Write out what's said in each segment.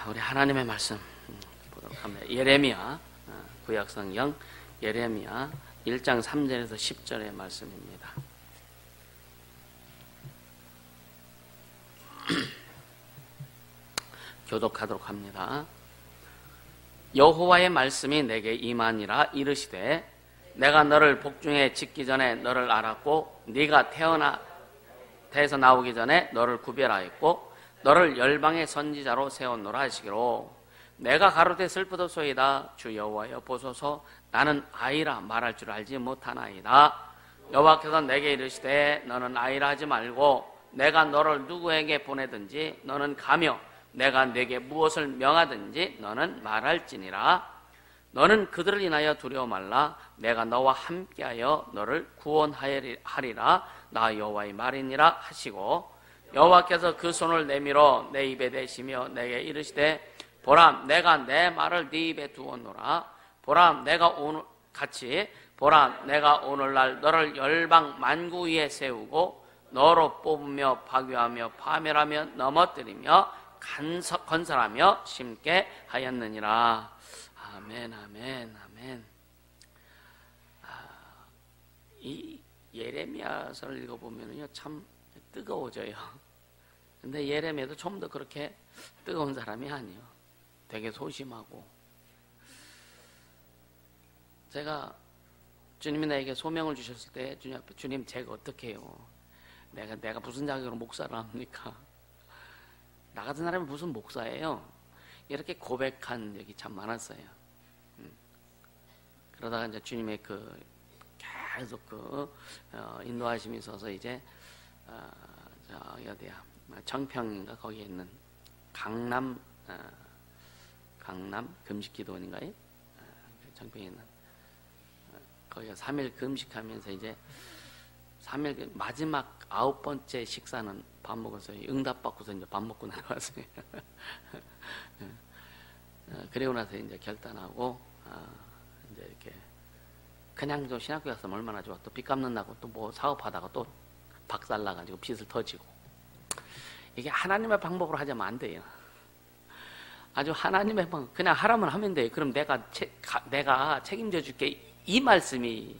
자, 우리 하나님의 말씀 보도록 합니다. 예레미야, 구약성경 예레미야 1장 3절에서 10절의 말씀입니다. 교독하도록 합니다. 여호와의 말씀이 내게 임하니라. 이르시되 내가 너를 복중에 짓기 전에 너를 알았고 네가 태에서 나오기 전에 너를 구별하였고 너를 열방의 선지자로 세웠노라 하시기로. 내가 가로되 슬프도소이다. 주 여호와여 보소서 나는 아이라 말할 줄 알지 못하나이다. 여호와께서 내게 이르시되 너는 아이라 하지 말고 내가 너를 누구에게 보내든지 너는 가며 내가 내게 무엇을 명하든지 너는 말할지니라. 너는 그들을 인하여 두려워 말라. 내가 너와 함께하여 너를 구원하리라. 나 여호와의 말이니라 하시고, 여호와께서 그 손을 내밀어 내 입에 대시며 내게 이르시되 보라 내가 내 말을 네 입에 두었노라. 보라 내가 오늘날 너를 열방 만구 위에 세우고 너로 뽑으며 파괴하며 파멸하며 넘어뜨리며 건설하며 심게 하였느니라. 아멘, 아멘, 아멘. 이 예레미야서를 읽어보면요 참 뜨거워져요. 근데 예레미야도 좀 더 그렇게 뜨거운 사람이 아니에요. 되게 소심하고. 제가 주님이 나에게 소명을 주셨을 때 주님 앞에 주님 제가 어떻게 해요? 내가 무슨 자격으로 목사를 합니까? 나 같은 사람이 무슨 목사예요? 이렇게 고백한 적이 참 많았어요. 그러다가 이제 주님의 계속 인도하심이 있어서 이제 어디야 청평인가 거기에 있는 강남 금식기도원인가요? 청평에 있는 거기가 3일 금식하면서 이제 3일 마지막 9번째 식사는 밥 먹었어요. 응답받고서 이제 밥 먹고 나왔어요. 그리고 나서 이제 결단하고 이제 이렇게 그냥 좀 신학교 갔으면 얼마나 좋아. 또 빚 갚는다고 또 뭐 사업하다가 또 박살 나가지고 빚을 터지고. 이게 하나님의 방법으로 하자면 안 돼요. 아주 하나님의 방법, 그냥 하라면 하면 돼요. 그럼 내가 책임져 줄게. 이 말씀이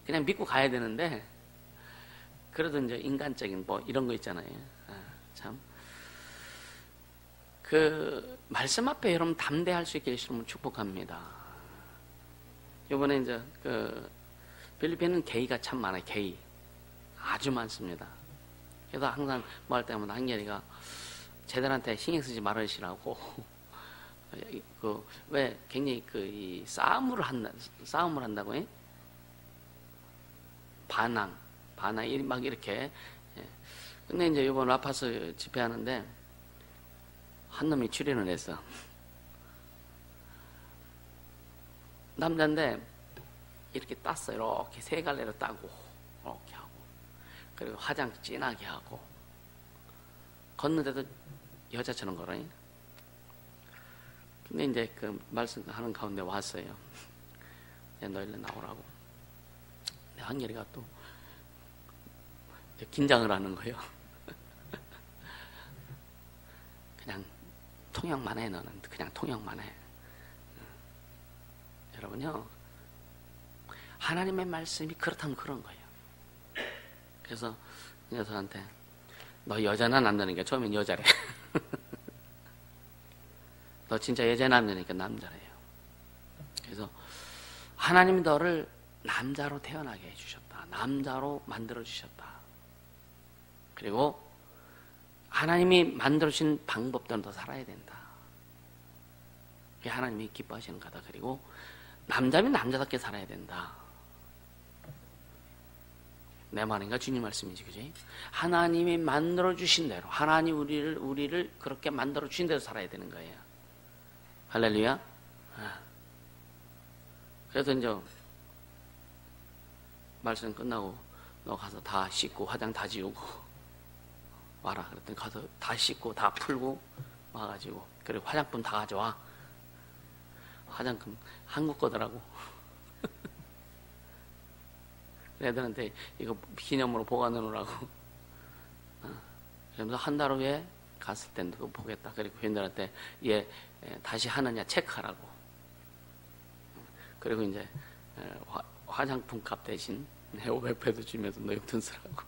그냥 믿고 가야 되는데, 그래도 이제 인간적인 뭐 이런 거 있잖아요. 참. 말씀 앞에 여러분 담대할 수 있게 해주시면 축복합니다. 이번에 이제 필리핀은 게이가 참 많아요. 게이. 아주 많습니다. 그래서 항상 뭐 할 때마다 한결이가 쟤들한테 신경 쓰지 말으시라고. 왜 굉장히 이 싸움을 한다고 해? 반항 막 이렇게. 근데 이제 이번 라파스 집회하는데 한 놈이 출연을 했어. 남자인데 이렇게 땄어. 이렇게 세 갈래로 따고 이렇게 하고, 그리고 화장 진하게 하고, 걷는데도 여자처럼 걸어요. 근데 이제 말씀하는 가운데 왔어요. 너 일로 나오라고. 한결이가 또 긴장을 하는 거예요. 그냥 통역만 해. 너는 그냥 통역만 해. 여러분요, 하나님의 말씀이 그렇다면 그런 거예요. 그래서 이 녀석한테 너 여자나 남자니까, 처음엔 여자래. 너 진짜 여자 남자니까 남자래요. 그래서 하나님이 너를 남자로 태어나게 해주셨다. 남자로 만들어주셨다. 그리고 하나님이 만들어주신 방법대로 너 살아야 된다. 그게 하나님이 기뻐하시는 거다. 그리고 남자면 남자답게 살아야 된다. 내 말인가? 주님 말씀이지, 그지? 하나님이 만들어주신 대로, 하나님 우리를 그렇게 만들어주신 대로 살아야 되는 거예요. 할렐루야. 그래서 이제 말씀 끝나고 너 가서 다 씻고 화장 다 지우고 와라. 그랬더니 가서 다 씻고 다 풀고 와가지고, 그리고 화장품 다 가져와. 화장품 한국 거더라고. 애들한테 이거 기념으로 보관해 놓으라고. 그러면서 한 달 후에 갔을 때 누구 보겠다. 그리고 회원들한테 얘 다시 하느냐 체크하라고. 그리고 이제 화장품 값 대신 500배도 주면서 너 용돈 쓰라고.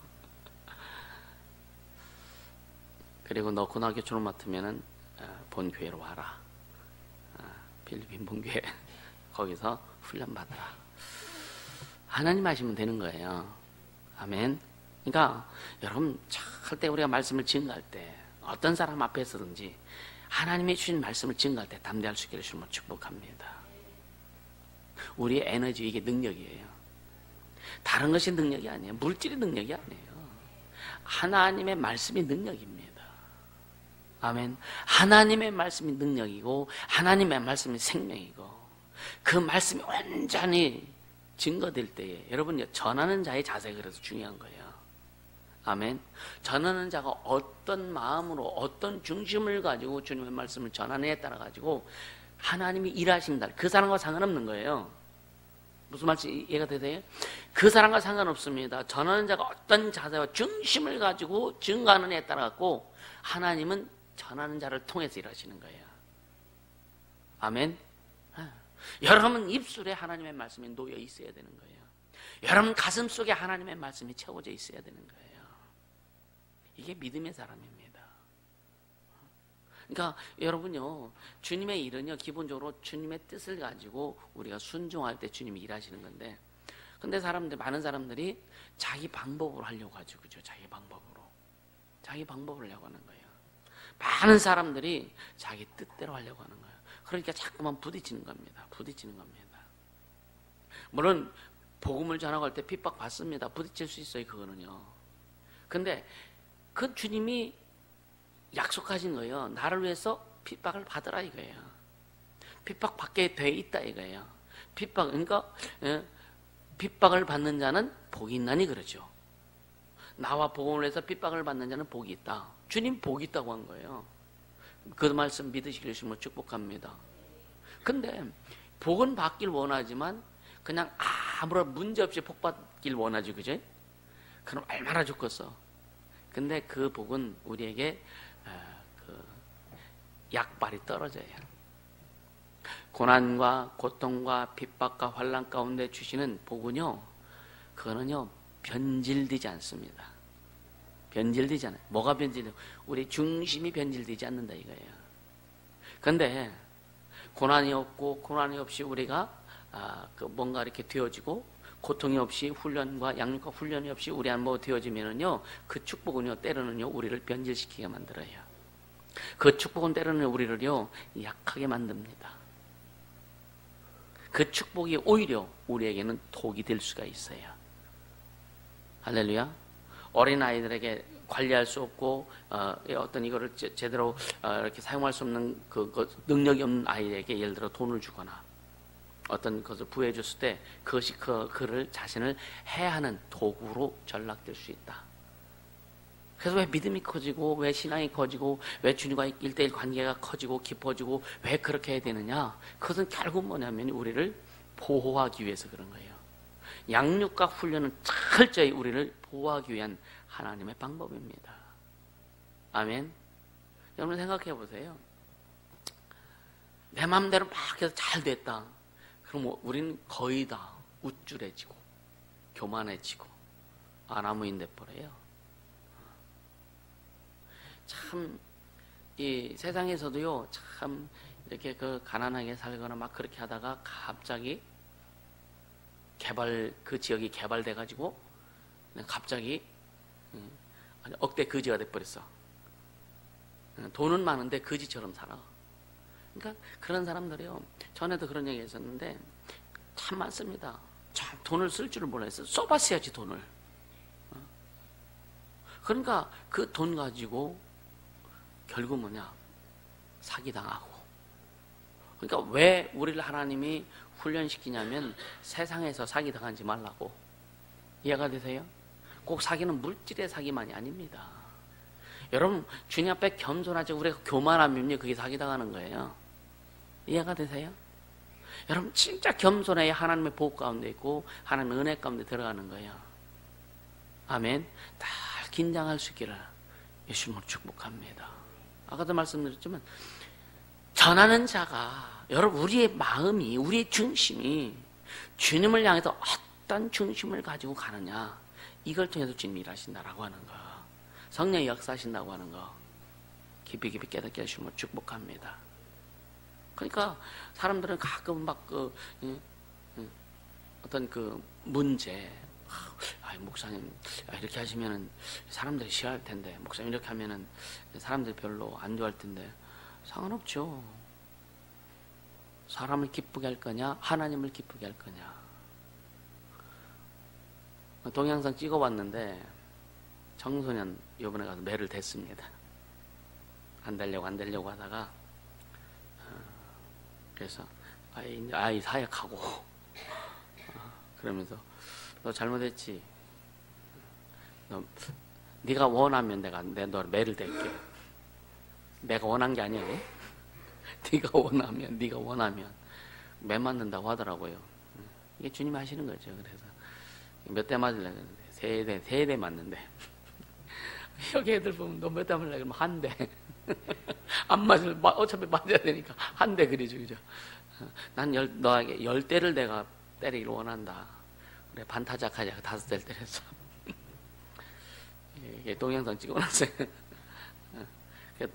그리고 너 고등학교 졸업 맡으면은 본교회로 와라. 필리핀 본교회 거기서 훈련 받아라. 하나님 하시면 되는 거예요. 아멘. 그러니까 여러분 절대 우리가 말씀을 증거할 때 어떤 사람 앞에서든지 하나님이 주신 말씀을 증거할 때 담대할 수 있기를 주님으로 축복합니다. 우리의 에너지, 이게 능력이에요. 다른 것이 능력이 아니에요. 물질이 능력이 아니에요. 하나님의 말씀이 능력입니다. 아멘. 하나님의 말씀이 능력이고 하나님의 말씀이 생명이고 그 말씀이 완전히 증거될 때에 여러분 전하는 자의 자세가 그래서 중요한 거예요. 아멘. 전하는 자가 어떤 마음으로 어떤 중심을 가지고 주님의 말씀을 전하느냐에 따라 가지고 하나님이 일하신다. 그 사람과 상관없는 거예요. 무슨 말씀 이해가 되세요? 그 사람과 상관없습니다. 전하는 자가 어떤 자세와 중심을 가지고 증거하느냐에 따라 갖고 하나님은 전하는 자를 통해서 일하시는 거예요. 아멘. 여러분 입술에 하나님의 말씀이 놓여 있어야 되는 거예요. 여러분 가슴 속에 하나님의 말씀이 채워져 있어야 되는 거예요. 이게 믿음의 사람입니다. 그러니까 여러분요, 주님의 일은요 기본적으로 주님의 뜻을 가지고 우리가 순종할 때 주님이 일하시는 건데, 근데 많은 사람들이 자기 방법으로 하려고 하죠. 그죠? 자기 방법으로 하려고 하는 거예요. 많은 사람들이 자기 뜻대로 하려고 하는 거예요. 그러니까 자꾸만 부딪히는 겁니다. 물론 복음을 전하고 할 때 핍박 받습니다. 부딪힐 수 있어요. 그거는요. 근데 그 주님이 약속하신 거예요. 나를 위해서 핍박을 받으라 이거예요. 핍박 받게 돼 있다 이거예요. 그러니까 핍박을 받는 자는 복이 있나니 그러죠. 나와 복음을 위해서 핍박을 받는 자는 복이 있다. 주님 복이 있다고 한 거예요. 그 말씀 믿으시기를 주님으로 축복합니다. 근데 복은 받길 원하지만 그냥 아무런 문제 없이 복 받길 원하지, 그죠? 그럼 얼마나 좋겠어. 근데 그 복은 우리에게 그 약발이 떨어져요. 고난과 고통과 핍박과 환난 가운데 주시는 복은요, 그거는요 변질되지 않습니다. 변질되지 않아요. 뭐가 변질돼요? 우리 중심이 변질되지 않는다 이거예요. 근데 고난이 없이 우리가 뭔가 이렇게 되어지고 고통이 없이 훈련과 양육과 훈련이 없이 우리 안보 되어지면은요, 그 축복은요 때로는요 우리를 변질시키게 만들어요. 그 축복은 때로는 우리를요 약하게 만듭니다. 그 축복이 오히려 우리에게는 독이 될 수가 있어요. 할렐루야. 어린아이들에게 관리할 수 없고 어떤 이거를 제대로 이렇게 사용할 수 없는 그 능력이 없는 아이에게 예를 들어 돈을 주거나 어떤 것을 부여해 줬을 때 그것이 그를 자신을 해하는 도구로 전락될 수 있다. 그래서 왜 믿음이 커지고 왜 신앙이 커지고 왜 주님과 1:1 관계가 커지고 깊어지고 왜 그렇게 해야 되느냐? 그것은 결국 뭐냐면 우리를 보호하기 위해서 그런 거예요. 양육과 훈련은 철저히 우리를 보호하기 위한 하나님의 방법입니다. 아멘. 여러분 생각해 보세요. 내 마음대로 막 해서 잘 됐다. 그럼 우리는 거의 다 우쭐해지고 교만해지고 아나무인 돼버려요. 참 이 세상에서도요 참 이렇게 그 가난하게 살거나 막 그렇게 하다가 갑자기 그 지역이 개발돼 가지고 갑자기 억대 거지가 돼버렸어. 돈은 많은데 거지처럼 살아. 그러니까 그런 사람들이요, 전에도 그런 얘기 했었는데 참 많습니다. 참 돈을 쓸 줄을 몰라서 써봤어야지 돈을. 그러니까 그 돈 가지고 결국 뭐냐, 사기당하고. 그러니까 왜 우리를 하나님이 훈련시키냐면 세상에서 사기당하지 말라고. 이해가 되세요? 꼭 사기는 물질의 사기만이 아닙니다. 여러분 주님 앞에 겸손하지 우리가 교만하면요 그게 사기당하는 거예요. 이해가 되세요? 여러분 진짜 겸손해야 하나님의 보호 가운데 있고 하나님의 은혜 가운데 들어가는 거예요. 아멘. 다 긴장할 수 있기를 예수님으로 축복합니다. 아까도 말씀드렸지만 전하는 자가 여러분 우리의 마음이 우리의 중심이 주님을 향해서 어떤 중심을 가지고 가느냐 이걸 통해서 주님이 일하신다라고 하는 거 성령이 역사하신다고 하는 거 깊이 깨닫게 하시면 축복합니다. 그러니까 사람들은 가끔 막 어떤 그 문제 목사님 이렇게 하시면은 사람들이 싫어할 텐데 목사님 이렇게 하면은 사람들이 별로 안 좋아할 텐데 상관없죠. 사람을 기쁘게 할 거냐 하나님을 기쁘게 할 거냐. 동영상 찍어봤는데 청소년 이번에 가서 매를 댔습니다. 안 되려고 하다가 그래서 아이 사역하고 그러면서 너 잘못했지. 네가 원하면 내가 너 매를 댈게. 내가 원한 게 아니야. 네가 원하면 매 맞는다고 하더라고요. 이게 주님이 하시는 거죠. 그래서 몇 대 맞으려고 했는데 세 대 맞는데 여기 애들 보면 너 몇 대 맞으려고 그러면 한 대. 안 맞으면 어차피 맞아야 되니까 한 대 그리죠. 그죠? 난 너에게 10대를 내가 때리기를 원한다. 그래 반타작하자 5대를 때렸어. 이게 동영상 찍어놨어요.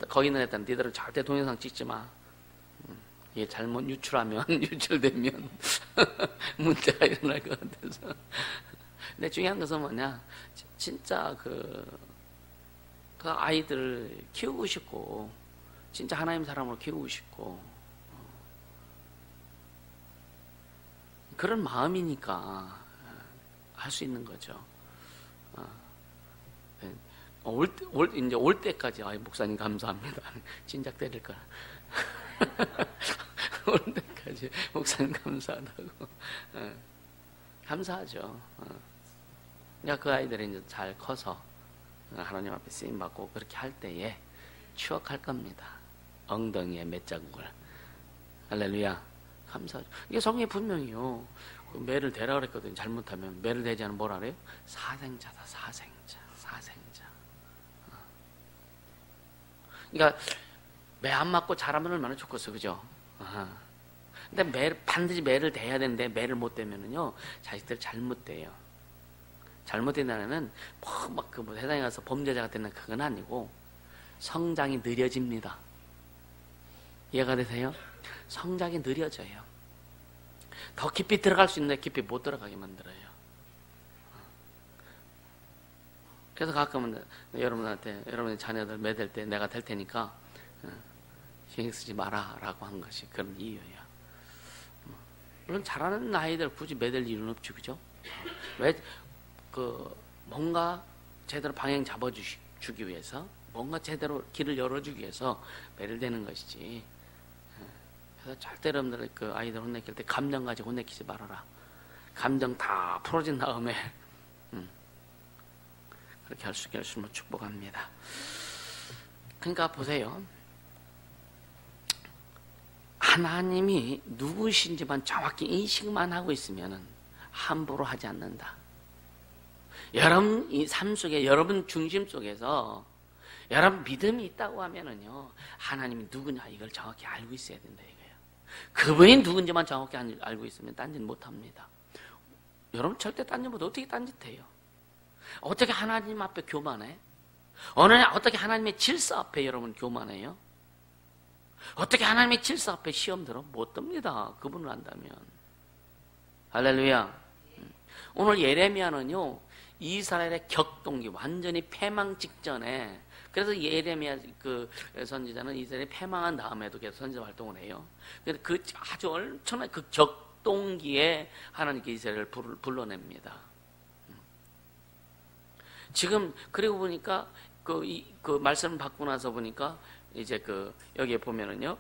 거기 있는 애들은 니들은 절대 동영상 찍지 마. 이게 잘못 유출되면 문제가 일어날 것 같아서. 근데 중요한 것은 뭐냐, 진짜 그 아이들을 키우고 싶고, 진짜 하나님 사람으로 키우고 싶고, 그런 마음이니까 할 수 있는 거죠. 이제 올 때까지, 목사님 감사합니다. 진작 때릴 거라. 올 때까지 목사님 감사하다고. 감사하죠. 그러니까 그 아이들이 이제 잘 커서 하나님 앞에 쓰임 받고 그렇게 할 때에 추억할 겁니다. 엉덩이에 몇 자국을. 할렐루야. 감사하죠. 이게 성경에 분명히요. 그 매를 대라 그랬거든요. 잘못하면 매를 대지 않으면 뭐라 그래요? 사생자다. 사생자. 그러니까 매 안 맞고 잘하면 얼마나 좋겠어, 그죠? 근데 반드시 매를 대야 되는데 매를 못 대면은요 자식들 잘못돼요. 잘못된다는 뭐 세상에 가서 범죄자가 되는 그건 아니고 성장이 느려집니다. 이해가 되세요? 성장이 느려져요. 더 깊이 들어갈 수 있는데 깊이 못 들어가게 만들어요. 그래서 가끔은 여러분의 자녀들 매댈 때 내가 될 테니까 신경 쓰지 마라 라고 한 것이 그런 이유예요. 물론 잘하는 아이들 굳이 매댈 이유는 없죠, 그죠? 왜, 뭔가 제대로 방향 잡아주기 위해서, 뭔가 제대로 길을 열어주기 위해서 매를 대는 것이지. 그래서 절대 여러분들 그 아이들 혼내킬 때 감정 가지고 혼내키지 말아라. 감정 다 풀어진 다음에, 그렇게 할 수 있으면 축복합니다. 그러니까 보세요. 하나님이 누구신지만 정확히 인식만 하고 있으면 함부로 하지 않는다. 여러분 이 삶 속에 여러분 중심 속에서 여러분 믿음이 있다고 하면은요 하나님이 누구냐 이걸 정확히 알고 있어야 된다 이거예요. 그분이 누군지만 정확히 알고 있으면 딴짓 못합니다. 여러분 절대 딴짓 못 어떻게 딴짓해요? 어떻게 하나님 앞에 교만해? 어떻게 하나님의 질서 앞에 여러분 교만해요? 어떻게 하나님의 질서 앞에 시험 들어? 못 듭니다. 그분을 안다면. 할렐루야. 오늘 예레미야는요 이스라엘의 격동기 완전히 패망 직전에, 그래서 예레미야 그 선지자는 이스라엘이 패망한 다음에도 계속 선지자 활동을 해요. 그래서 그 아주 엄청난 그 격동기에 하나님께 이스라엘을 불러냅니다. 지금 그리고 보니까 그 말씀을 받고 나서 보니까 이제 여기에 보면은요.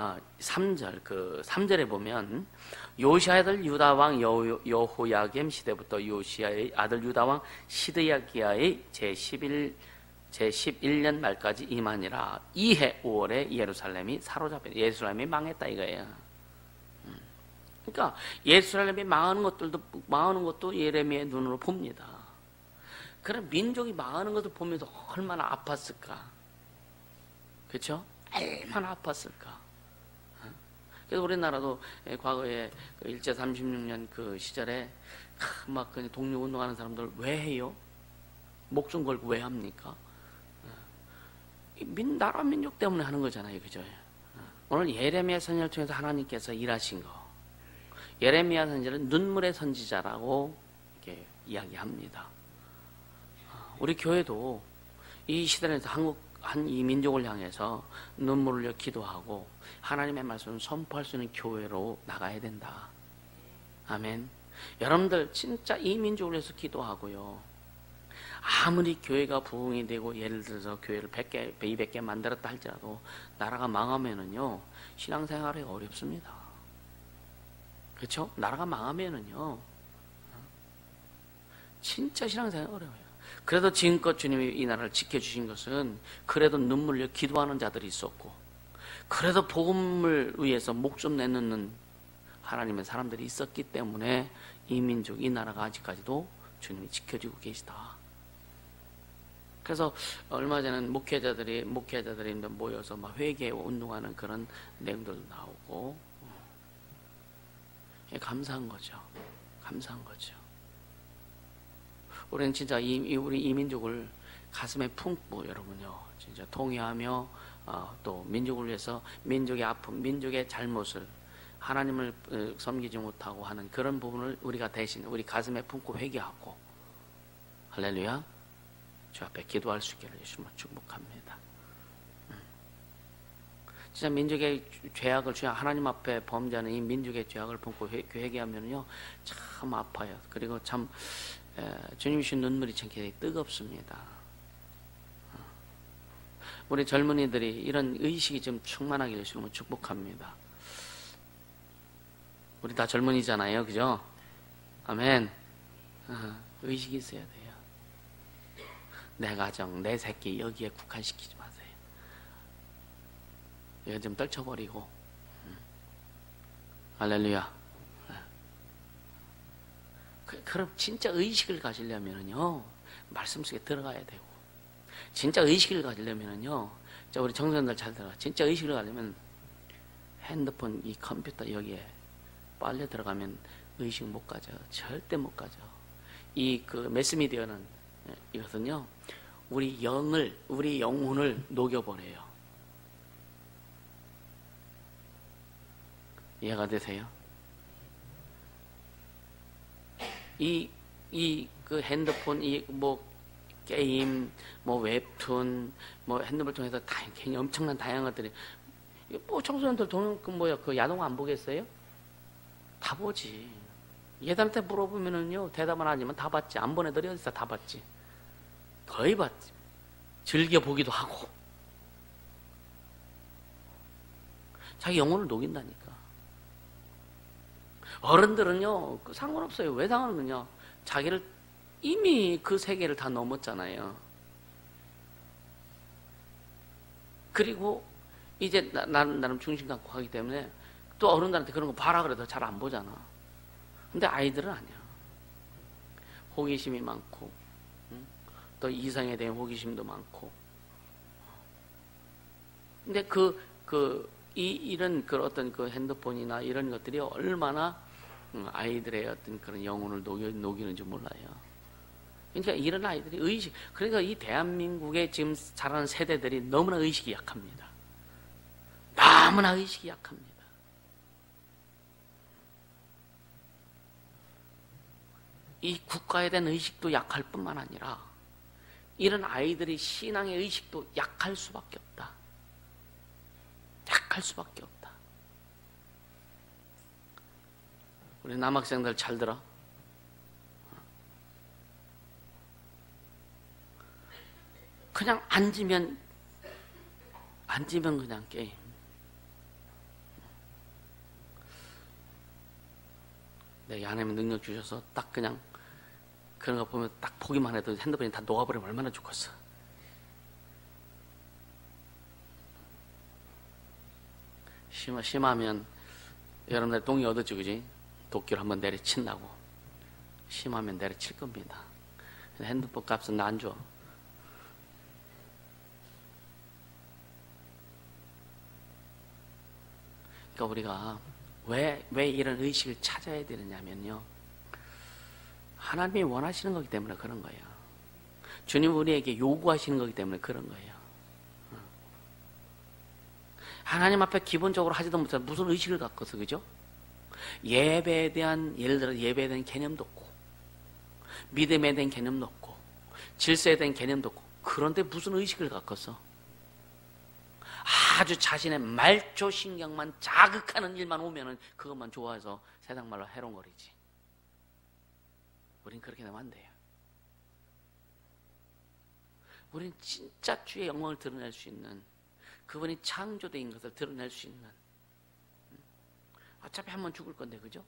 아, 3절, 3절에 보면, 요시아의 아들 유다왕 여호야겜 시대부터 요시아의 아들 유다왕 시드야기야의 제11 제11년 말까지 임하니라. 이해 5월에 예루살렘이 사로잡혀 예루살렘이 망했다 이거예요. 그러니까 예루살렘이 망하는 것도 예레미야의 눈으로 봅니다. 그런 민족이 망하는 것을 보면서 얼마나 아팠을까. 그렇죠? 얼마나 아팠을까. 그래서 우리나라도 과거에 일제 36년 그 시절에 막 독립운동하는 사람들 왜 해요? 목숨 걸고 왜 합니까? 나라 민족 때문에 하는 거잖아요. 그죠? 오늘 예레미야 선지자를 통해서 하나님께서 일하신 거. 예레미야 선지자는 눈물의 선지자라고 이렇게 이야기합니다. 우리 교회도 이 시대에서 한 이 민족을 향해서 눈물을 흘려 기도하고 하나님의 말씀을 선포할 수 있는 교회로 나가야 된다. 아멘. 여러분들 진짜 이 민족을 위해서 기도하고요. 아무리 교회가 부흥이 되고 예를 들어서 교회를 100개, 200개 만들었다 할지라도 나라가 망하면은요 신앙생활이 어렵습니다. 그렇죠? 나라가 망하면은요 진짜 신앙생활이 어려워요. 그래도 지금껏 주님이 이 나라를 지켜주신 것은 그래도 눈물 흘려 기도하는 자들이 있었고 그래도 복음을 위해서 목숨 내놓는 하나님의 사람들이 있었기 때문에 이 민족, 이 나라가 아직까지도 주님이 지켜주고 계시다. 그래서 얼마 전에는 목회자들이 모여서 막 회개 운동하는 그런 내용들도 나오고 감사한 거죠. 감사한 거죠. 우리는 진짜 우리 이 민족을 가슴에 품고 여러분요, 진짜 통회하며 또 민족을 위해서 민족의 아픔, 민족의 잘못을 하나님을 섬기지 못하고 하는 그런 부분을 우리가 대신 우리 가슴에 품고 회개하고 할렐루야 주 앞에 기도할 수 있기를 예수님을 축복합니다. 진짜 민족의 죄악을 하나님 앞에 범죄하는 이 민족의 죄악을 품고 회개하면요 참 아파요. 그리고 참 주님이 주신 눈물이 참 굉장히 뜨겁습니다. 우리 젊은이들이 이런 의식이 좀 충만하기를 주님을 축복합니다. 우리 다 젊은이잖아요. 그죠? 아멘. 의식이 있어야 돼요. 내 가정, 내 새끼 여기에 국한시키지 마세요. 이거 좀 떨쳐버리고 할렐루야. 그럼 진짜 의식을 가지려면요 말씀 속에 들어가야 되고 진짜 의식을 가지려면요 자 우리 청소년들 잘 들어가. 진짜 의식을 가지려면 핸드폰 이 컴퓨터 여기에 빨려 들어가면 의식 못 가져. 절대 못 가져. 이 그 매스미디어는 이것은요 우리 영혼을 녹여버려요. 이해가 되세요? 그 핸드폰, 게임, 웹툰, 핸드폰을 통해서 굉장히 엄청난 다양한 것들이, 청소년들 그 야동 안 보겠어요? 다 보지. 얘들한테 물어보면은요, 대답은 하지만 다 봤지. 안 본 애들이 어디서 다 봤지. 거의 봤지. 즐겨보기도 하고. 자기 영혼을 녹인다니까. 어른들은요 상관없어요. 왜 상관없느냐, 자기를 이미 그 세계를 다 넘었잖아요. 그리고 이제 나름 중심 갖고 하기 때문에 또 어른들한테 그런 거 봐라 그래도 잘 안 보잖아. 근데 아이들은 아니야. 호기심이 많고 또 이성에 대한 호기심도 많고. 근데 이런 어떤 그 핸드폰이나 이런 것들이 얼마나 아이들의 어떤 그런 영혼을 녹이는지 몰라요. 그러니까 이런 아이들이 그러니까 이 대한민국에 지금 자라는 세대들이 너무나 의식이 약합니다. 너무나 의식이 약합니다. 이 국가에 대한 의식도 약할 뿐만 아니라 이런 아이들이 신앙의 의식도 약할 수밖에 없다. 약할 수밖에 없다. 우리 남학생들 잘 들어. 그냥 앉으면 그냥 게임. 내 하나님의 능력 주셔서 딱 그냥 그런 거 보면 딱 보기만 해도 핸드폰이 다 녹아버리면 얼마나 좋겠어. 심하면 여러분들 동의 얻었죠, 그지? 도끼를 한번 내려친다고. 심하면 내려칠 겁니다. 핸드폰 값은 나 안 줘. 그러니까 우리가 왜 이런 의식을 찾아야 되느냐면요, 하나님이 원하시는 거기 때문에 그런 거예요. 주님 우리에게 요구하시는 거기 때문에 그런 거예요. 하나님 앞에 기본적으로 하지도 못해 무슨 의식을 갖고서, 그죠? 예배에 대한, 예를 들어 예배에 대한 개념도 없고, 믿음에 대한 개념도 없고, 질서에 대한 개념도 없고, 그런데 무슨 의식을 갖고서 아주 자신의 말초 신경만 자극하는 일만 오면은 그것만 좋아해서 세상 말로 해롱거리지. 우린 그렇게 되면 안 돼요. 우린 진짜 주의 영광을 드러낼 수 있는, 그분이 창조된 것을 드러낼 수 있는, 어차피 한 번 죽을 건데, 그죠?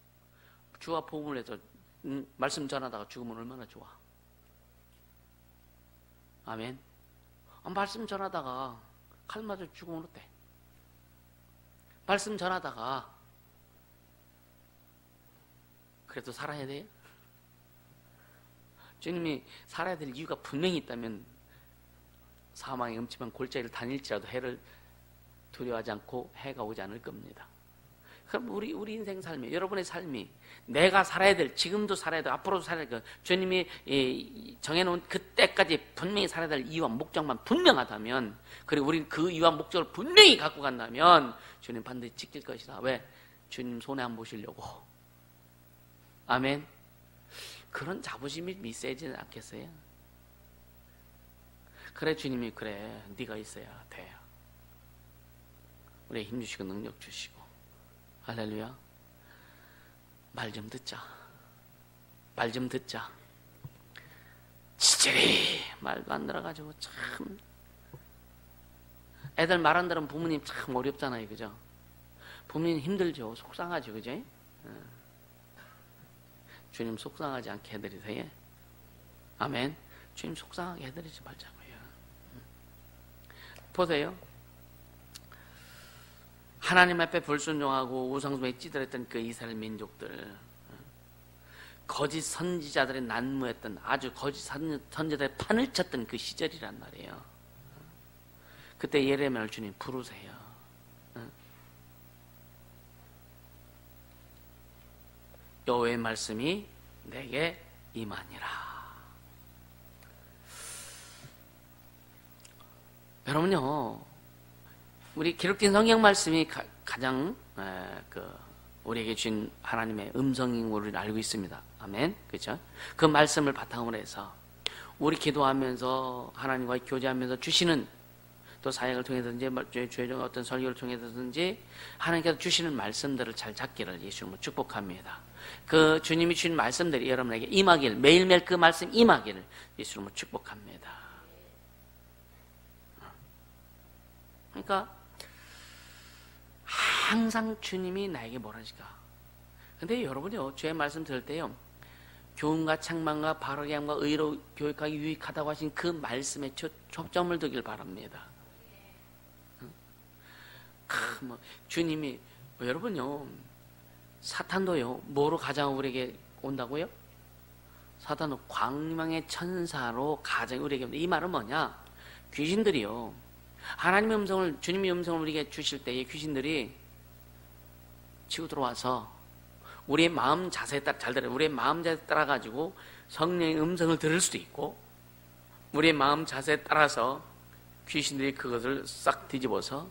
주와 복음을 해서 말씀 전하다가 죽으면 얼마나 좋아. 아멘. 말씀 전하다가 칼 맞아 죽으면 어때? 말씀 전하다가 그래도 살아야 돼요? 주님이 살아야 될 이유가 분명히 있다면 사망의 음침한 골짜기를 다닐지라도 해를 두려워하지 않고 해가 오지 않을 겁니다. 그럼 우리 인생 삶이, 여러분의 삶이, 내가 살아야 될, 지금도 살아야 될, 앞으로도 살아야 될, 주님이 정해놓은 그때까지 분명히 살아야 될 이유와 목적만 분명하다면, 그리고 우리는 그 이유와 목적을 분명히 갖고 간다면 주님 반드시 지킬 것이다. 왜? 주님 손해 안 보시려고. 아멘. 그런 자부심이 있어야지 않겠어요? 그래, 주님이 그래, 네가 있어야 돼. 우리에 힘 주시고 능력 주시고. 할렐루야. 말 좀 듣자. 말 좀 듣자. 지질이 말도 안 들어가지고 참. 애들 말 안 들으면 부모님 참 어렵잖아요, 그죠? 부모님 힘들죠. 속상하죠, 그죠? 주님 속상하지 않게 해드리세요. 아멘. 주님 속상하게 해드리지 말자고요. 보세요. 하나님 앞에 불순종하고 우상숭배에 찌들었던 그 이스라엘 민족들, 거짓 선지자들의 난무했던, 아주 거짓 선지자들의 판을 쳤던 그 시절이란 말이에요. 그때 예레미야를 주님 부르세요. 여호와의 말씀이 내게 임하니라. 여러분요, 우리 기록된 성경 말씀이 가장 우리에게 주신 하나님의 음성인 우리를 알고 있습니다. 아멘. 그렇죠? 그 말씀을 바탕으로 해서 우리 기도하면서 하나님과 교제하면서 주시는, 또 사역을 통해서든지 주의 어떤 설교를 통해서든지 하나님께서 주시는 말씀들을 잘 잡기를 예수님으로 축복합니다. 그 주님이 주신 말씀들이 여러분에게 임하기를, 매일매일 그 말씀 임하기를 예수님으로 축복합니다. 그러니까 항상 주님이 나에게 뭐라니까. 근데 여러분요, 주의 말씀 들을 때요, 교훈과 책망과 바르게 함과 의로 교육하기 유익하다고 하신 그 말씀에 초점을 두길 바랍니다. 주님이, 여러분요, 사탄도요, 뭐로 가장 우리에게 온다고요? 사탄은 광명의 천사로 가장 우리에게 온다. 이 말은 뭐냐? 귀신들이요, 하나님의 음성을, 주님의 음성을 우리에게 주실 때에 귀신들이 치고 들어와서 우리의 마음 자세에 따라, 잘 들어요. 우리의 마음 자세에 따라 가지고 성령의 음성을 들을 수도 있고, 우리의 마음 자세에 따라서 귀신들이 그것을 싹 뒤집어서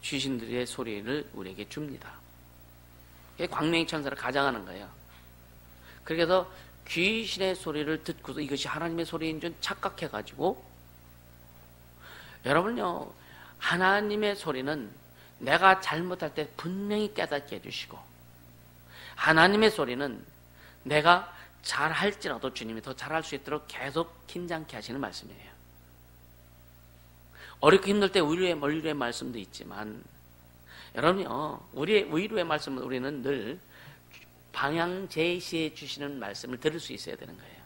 귀신들의 소리를 우리에게 줍니다. 그게 광명의 천사를 가장하는 거예요. 그래서 귀신의 소리를 듣고서 이것이 하나님의 소리인 줄 착각해가지고, 여러분요, 하나님의 소리는 내가 잘못할 때 분명히 깨닫게 해주시고, 하나님의 소리는 내가 잘할지라도 주님이 더 잘할 수 있도록 계속 긴장케 하시는 말씀이에요. 어렵고 힘들 때 위로의 말씀도 있지만, 여러분요, 우리의 위로의 말씀은 우리는 늘 방향 제시해 주시는 말씀을 들을 수 있어야 되는 거예요.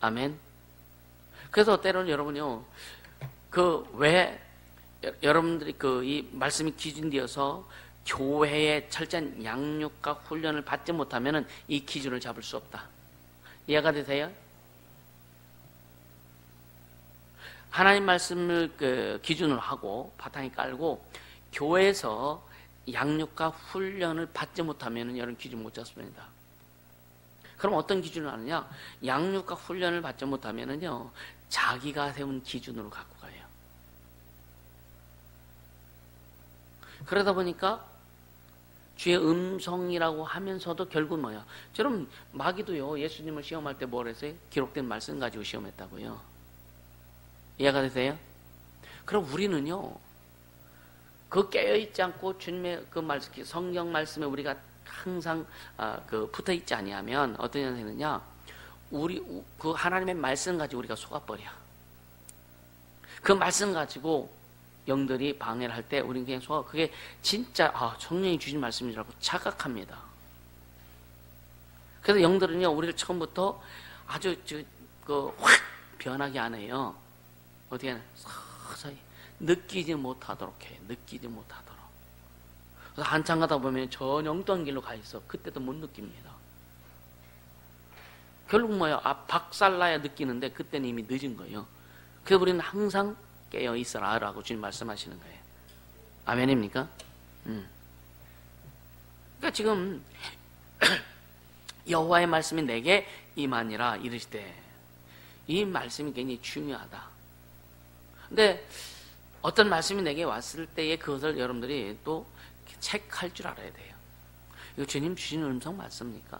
아멘. 그래서 때로는 여러분요, 여러분들이 이 말씀이 기준되어서 교회의 철저한 양육과 훈련을 받지 못하면 이 기준을 잡을 수 없다. 이해가 되세요? 하나님 말씀을 기준으로 하고 바탕에 깔고 교회에서 양육과 훈련을 받지 못하면 이런 기준 못 잡습니다. 그럼 어떤 기준을 하느냐? 양육과 훈련을 받지 못하면요, 자기가 세운 기준으로 갖고 가요. 그러다 보니까 주의 음성이라고 하면서도 결국은 뭐야? 저럼 마귀도요, 예수님을 시험할 때 뭘 했어요? 기록된 말씀 가지고 시험했다고요. 이해가 되세요? 그럼 우리는요, 그 깨어있지 않고 주님의 그 말씀, 성경 말씀에 우리가 항상 붙어 있지 아니하면 어떤 현상이냐? 우리 그 하나님의 말씀 가지고 우리가 속아버려. 그 말씀 가지고 영들이 방해를 할 때 우리는 그냥 속아. 그게 진짜 성령이 주신 말씀이라고 착각합니다. 그래서 영들은요, 우리를 처음부터 아주 확 변하게 안 해요. 어떻게 하냐? 서서히 느끼지 못하도록 해. 느끼지 못하도록. 그래서 한참 가다 보면 전 엉뚱한 길로 가 있어. 그때도 못 느낍니다. 결국 뭐예요? 박살나야 느끼는데 그때는 이미 늦은 거예요. 그래서 우리는 항상 깨어 있어라 라고 주님 말씀하시는 거예요. 아멘입니까? 그러니까 지금 여호와의 말씀이 내게 임하니라 이르시되, 이 말씀이 굉장히 중요하다. 근데 어떤 말씀이 내게 왔을 때에 그것을 여러분들이 또 체크할 줄 알아야 돼요. 이거 주님 주신 음성 맞습니까?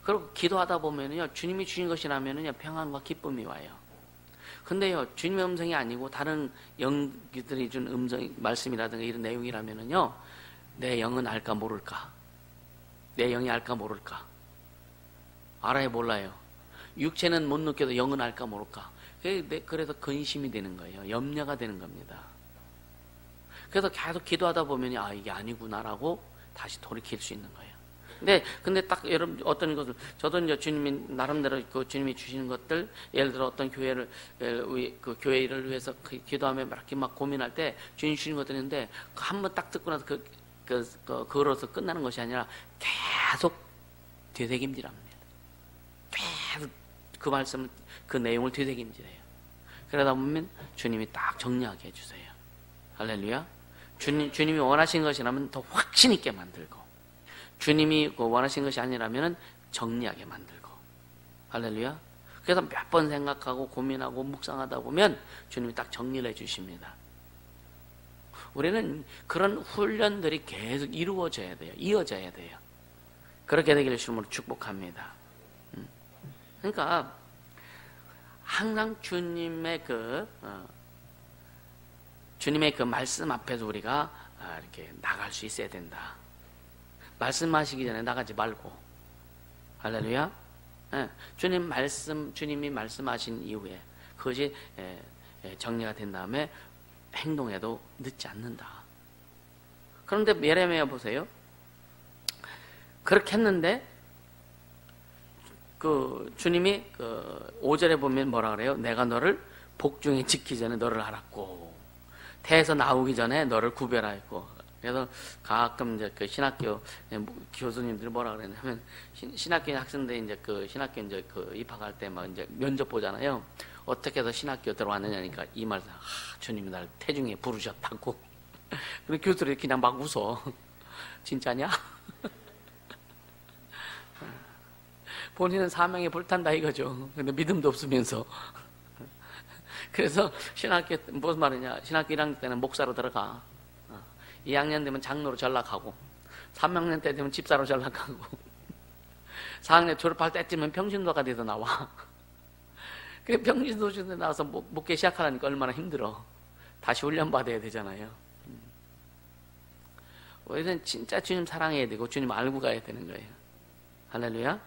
그리고 기도하다 보면요, 주님이 주신 것이라면요, 평안과 기쁨이 와요. 근데요, 주님의 음성이 아니고 다른 영들이 준 음성, 말씀이라든가 이런 내용이라면요, 내 영은 알까 모를까? 내 영이 알까 모를까? 알아야 몰라요. 육체는 못 느껴도 영은 알까 모를까? 그래서 근심이 되는 거예요. 염려가 되는 겁니다. 그래서 계속 기도하다 보면 이게 아니구나라고 다시 돌이킬 수 있는 거예요. 근데 딱 여러분 어떤 것을, 저도 이제 주님이 나름대로 그 주님이 주시는 것들, 예를 들어 어떤 교회를 그 교회 일을 위해서 기도하며 이렇게 막 고민할 때 주님 주시는 것들인데 한 번 딱 듣고 나서 그거로서 끝나는 것이 아니라 계속 되새김질합니다. 계속 그 말씀, 그 내용을 되새김질해요. 그러다 보면 주님이 딱 정리하게 해주세요. 할렐루야. 주님이 원하신 것이라면 더 확신 있게 만들고, 주님이 원하신 것이 아니라면 정리하게 만들고. 할렐루야. 그래서 몇 번 생각하고 고민하고 묵상하다 보면 주님이 딱 정리를 해주십니다. 우리는 그런 훈련들이 계속 이루어져야 돼요. 이어져야 돼요. 그렇게 되기를 주님으로 축복합니다. 그러니까 항상 주님의 주님의 그 말씀 앞에서 우리가 이렇게 나갈 수 있어야 된다. 말씀하시기 전에 나가지 말고. 할렐루야. 주님이 말씀하신 이후에 그것이 정리가 된 다음에 행동해도 늦지 않는다. 그런데 예레미야 보세요. 그렇게 했는데 주님이 5절에 보면 뭐라 그래요? 내가 너를 복중에 짓기 전에 너를 알았고 태에서 나오기 전에 너를 구별하였고. 그래서 가끔 이제 그 신학교 교수님들이 뭐라 그랬냐면, 신학교 학생들이 이제 신학교 이제 입학할 때 막 이제 면접 보잖아요. 어떻게 해서 신학교 들어왔느냐니까 이 말, 주님이 날 태중에 부르셨다고. 근데 교수들이 그냥 막 웃어. 진짜냐? 본인은 사명에 불탄다 이거죠. 근데 믿음도 없으면서. 그래서 신학교 무슨 말이냐? 신학교 1학년 때는 목사로 들어가. 2학년 되면 장로로 전락하고, 3학년 때 되면 집사로 전락하고, 4학년 졸업할 때쯤은 평신도가 돼서 나와. 그 평신도에 나와서 목회 시작하라니까 얼마나 힘들어. 다시 훈련받아야 되잖아요. 우리는 진짜 주님 사랑해야 되고 주님 알고 가야 되는 거예요. 할렐루야.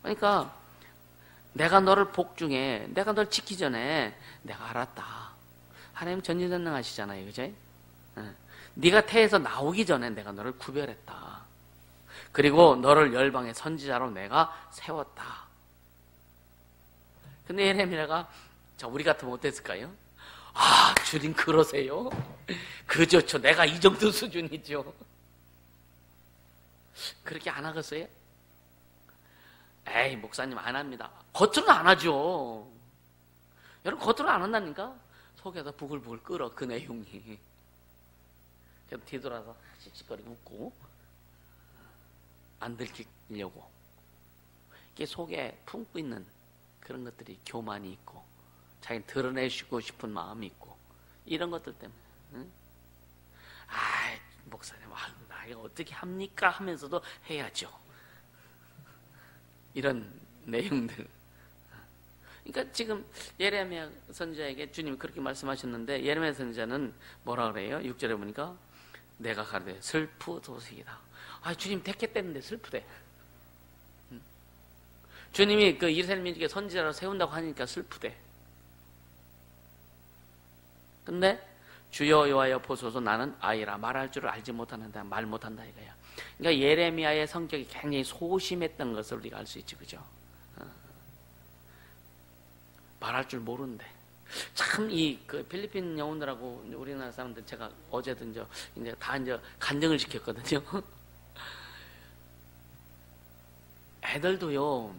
그러니까 내가 너를 복중에, 내가 널 지키기 전에 내가 알았다. 하나님 전지전능하시잖아요. 그죠? 네가 태에서 나오기 전에 내가 너를 구별했다. 그리고 너를 열방의 선지자로 내가 세웠다. 근데 예레미야가, 우리 같으면 어땠을까요? 아, 주님 그러세요? 그렇죠. 내가 이 정도 수준이죠. 그렇게 안 하겠어요? 에이, 목사님 안 합니다. 겉으로는 안 하죠. 여러분, 겉으로는 안 한다니까? 속에서 부글부글 끓어, 그 내용이. 그래서 뒤돌아서 씩씩거리고 웃고, 안 들키려고. 이게 속에 품고 있는 그런 것들이 교만이 있고, 자기 드러내시고 싶은 마음이 있고, 이런 것들 때문에. 응? 아, 목사님, 나 이거 어떻게 합니까? 하면서도 해야죠. 이런 내용들. 그러니까 지금 예레미야 선지자에게 주님이 그렇게 말씀하셨는데, 예레미야 선지자는 뭐라 그래요? 6절에 보니까 내가 가르되 슬프도소이다. 아, 주님 택했댔는데 슬프대. 주님이 그 이스라엘 민족의 선지자로 세운다고 하니까 슬프대. 근데 주여 여호와여 보소서 나는 아이라 말할 줄을 알지 못하는데 말 못한다 이거야. 그러니까 예레미야의 성격이 굉장히 소심했던 것을 우리가 알 수 있죠, 그죠? 말할 줄 모르는데 참 이 그 필리핀 영혼들하고 우리나라 사람들 제가 어제도 이제 다 간증을 시켰거든요. 애들도요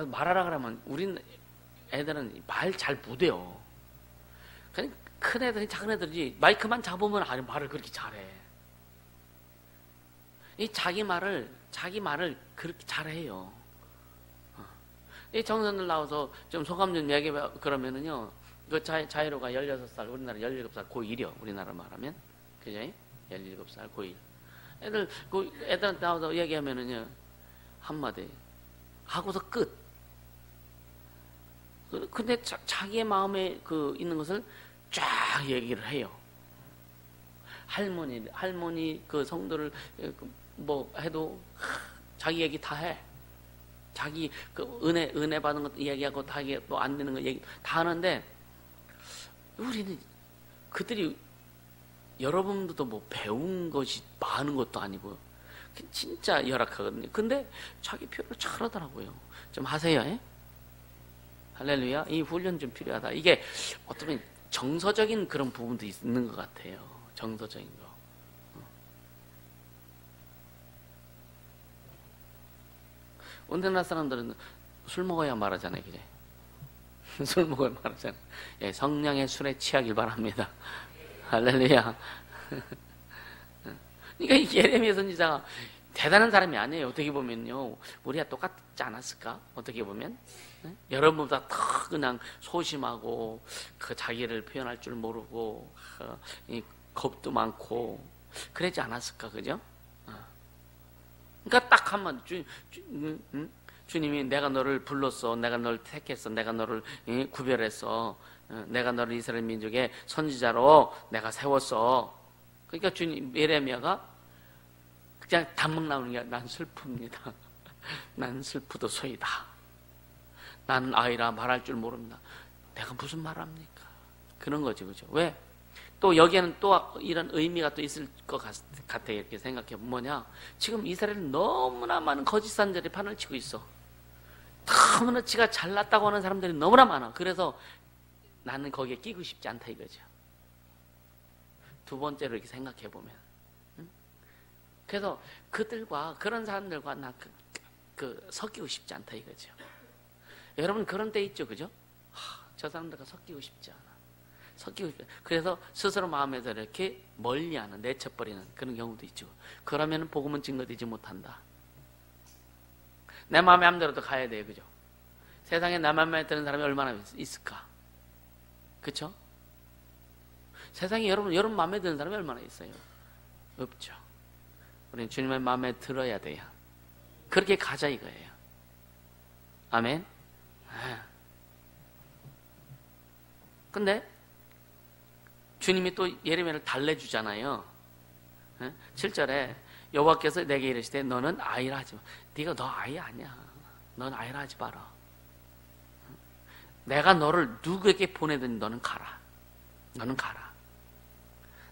말하라 그러면 우린 애들은 말 잘 못해요. 그냥 큰 애들이 작은 애들이 마이크만 잡으면 말을 그렇게 잘해. 이 자기 말을 그렇게 잘해요. 이 정선들 나와서 좀 소감 좀 얘기 그러면은요, 그 자이로가 16살, 우리나라 17살 고1이요. 우리나라 말하면. 그죠? 17살 고1. 애들한테 나와서 얘기하면은요, 한마디. 하고서 끝. 근데 자기의 마음에 있는 것을 쫙 얘기를 해요. 할머니 그 성도를 뭐 해도 자기 얘기 다 해. 자기 그 은혜 받은 것도 이야기하고 다 뭐 안 되는 거 얘기 다 하는데 우리는 그들이 여러분들도 뭐 배운 것이 많은 것도 아니고 진짜 열악하거든요. 근데 자기 표현을 잘하더라고요. 좀 하세요. 에? 할렐루야. 이 훈련 좀 필요하다. 이게 어쩌면 정서적인 그런 부분도 있는 것 같아요. 정서적인 거. 우리나라 사람들은 술 먹어야 말하잖아요, 그제? 술 먹어야 말하잖아요. 예, 성령의 술에 취하길 바랍니다. 할렐루야. 그러니까 예레미야 선지자가 대단한 사람이 아니에요. 어떻게 보면요, 우리가 똑같지 않았을까? 어떻게 보면 네? 여러분보다 더 그냥 소심하고 그 자기를 표현할 줄 모르고 겁도 많고 그러지 않았을까, 그죠? 그러니까 딱 한마디 주님이 내가 너를 불렀어, 내가 너를 택했어, 내가 너를 구별했어, 내가 너를 이스라엘 민족의 선지자로 내가 세웠어. 그러니까 주님 예레미야가 그냥 단막 나오는 게 난 슬픕니다. 난 슬프도소이다. 난 아이라 말할 줄 모릅니다. 내가 무슨 말을 합니까? 그런 거죠, 그죠? 왜? 또 여기에는 또 이런 의미가 또 있을 것 같아 이렇게 생각해. 뭐냐? 지금 이스라엘은 너무나 많은 거짓 선지자들이 판을 치고 있어. 너무나 지가 잘났다고 하는 사람들이 너무나 많아. 그래서 나는 거기에 끼고 싶지 않다 이거죠. 두 번째로 이렇게 생각해 보면, 그래서 그들과 그런 사람들과 나 섞이고 싶지 않다 이거죠. 여러분 그런 때 있죠, 그죠? 저 사람들과 섞이고 싶지 않아. 그래서 스스로 마음에서 이렇게 멀리하는, 내쳐버리는 그런 경우도 있죠. 그러면 복음은 증거되지 못한다. 내 마음에 함대로도 가야 돼요, 그죠? 세상에 내 마음에 드는 사람이 얼마나 있을까? 그쵸? 세상에 여러분 마음에 드는 사람이 얼마나 있어요? 없죠. 우리는 주님의 마음에 들어야 돼요. 그렇게 가자 이거예요. 아멘. 근데 주님이 또 예레미야를 달래주잖아요. 7절에 여호와께서 내게 이르시되 너는 아이라 하지 마. 네가 너 아이 아니야. 넌 아이라 하지 마라. 내가 너를 누구에게 보내든 너는 가라. 너는 가라.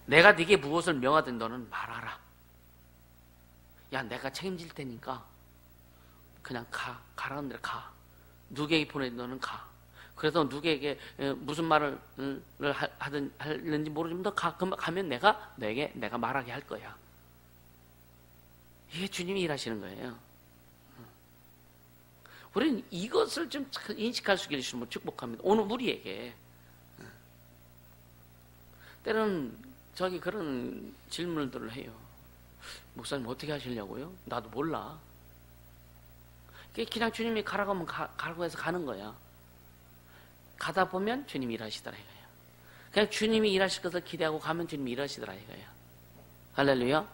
내가 네게 무엇을 명하든 너는 말하라. 야, 내가 책임질 테니까 그냥 가라는 대로 가. 누구에게 보내든 너는 가. 그래서 누구에게 무슨 말을 하는지 모르지만 가면 내가 말하게 할 거야. 이게 주님이 일하시는 거예요. 우리는 이것을 좀 인식할 수 있으면 축복합니다. 오늘 우리에게 때로는 저기 그런 질문들을 해요. 목사님 어떻게 하시려고요? 나도 몰라. 그냥 주님이 가라고 하면 가라고 해서 가는 거야. 가다 보면 주님이 일하시더라 이거야. 그냥 주님이 일하실 것을 기대하고 가면 주님이 일하시더라 이거야. 할렐루야.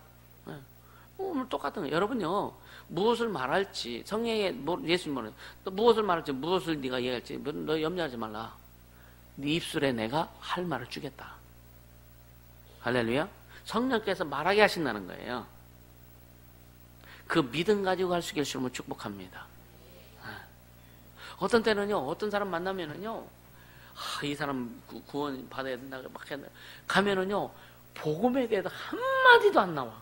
오늘 똑같은 거예요. 여러분요, 무엇을 말할지 성령의 예수님은 또 무엇을 말할지 무엇을 네가 얘기할지 너 염려하지 말라. 네 입술에 내가 할 말을 주겠다. 할렐루야. 성령께서 말하게 하신다는 거예요. 그 믿음 가지고 갈 수 있으면 축복합니다. 어떤 때는요, 어떤 사람 만나면은요, 이 사람 구원 받아야 된다 막 했는데 가면은요, 복음에 대해서 한마디도 안 나와.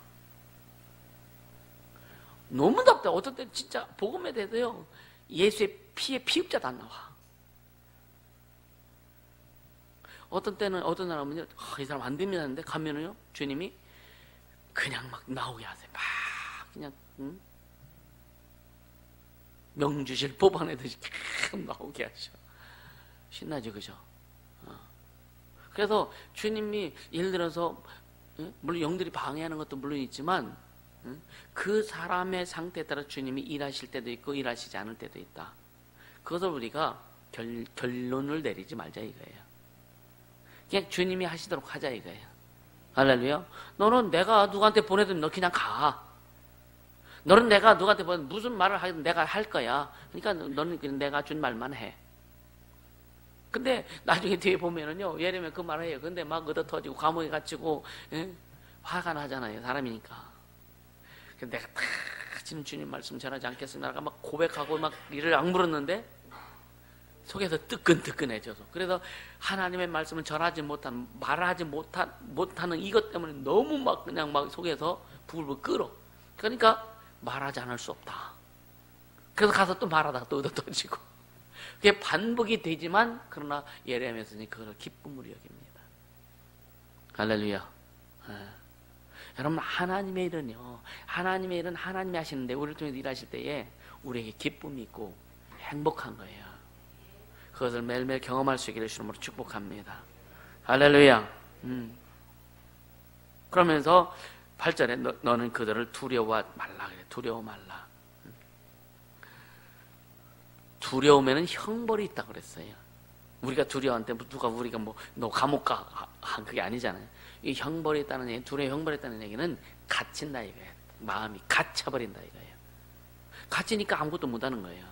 너무 답답해. 어떤 때는 진짜 복음에 대해서요, 예수의 피의 피흡자도 안 나와. 어떤 때는 어떤 사람은요, 이 사람 안 됩니다 하는데 가면은요, 주님이 그냥 막 나오게 하세요. 막 그냥 명주실 뽑아내듯이 계속 나오게 하셔. 신나죠, 그죠? 그래서 주님이 예를 들어서 물론 영들이 방해하는 것도 물론 있지만 그 사람의 상태에 따라 주님이 일하실 때도 있고 일하시지 않을 때도 있다. 그것을 우리가 결론을 내리지 말자 이거예요. 그냥 주님이 하시도록 하자 이거예요. 할렐루야. 너는 내가 누구한테 보내든 너 그냥 가. 너는 내가 누구한테 보내든 무슨 말을 하든 내가 할 거야. 그러니까 너는 그냥 내가 준 말만 해. 근데 나중에 뒤에 보면은요, 예를 들면 그 말을 해요. 근데 막 얻어 터지고 감옥에 갇히고 화가 나잖아요. 사람이니까. 근데 내가 다 지금 주님 말씀 전하지 않겠습니다. 막 고백하고 막 이를 악물었는데 속에서 뜨끈뜨끈해져서. 그래서 하나님의 말씀을 전하지 못한, 말하지 못하는 이것 때문에 너무 막 그냥 막 속에서 부글부글 끓어. 그러니까 말하지 않을 수 없다. 그래서 가서 또 말하다가 또 얻어 터지고. 그게 반복이 되지만 그러나 예레미야 선생님이 그걸 기쁨으로 여깁니다. 할렐루야. 여러분 하나님의 일은요, 하나님의 일은 하나님이 하시는데 우리를 통해서 일하실 때에 우리에게 기쁨이 있고 행복한 거예요. 그것을 매일매일 경험할 수 있게 되시는 분으로 축복합니다. 할렐루야. 그러면서 8절에 너는 그들을 두려워 말라 그래. 두려워 말라. 두려움에는 형벌이 있다고 그랬어요. 우리가 두려워한테 누가 우리가 뭐 너 감옥 가 그게 아니잖아요. 이 형벌이 있다는 얘기, 두려워 형벌이 있다는 얘기는 갇힌다 이거예요. 마음이 갇혀버린다 이거예요. 갇히니까 아무것도 못하는 거예요.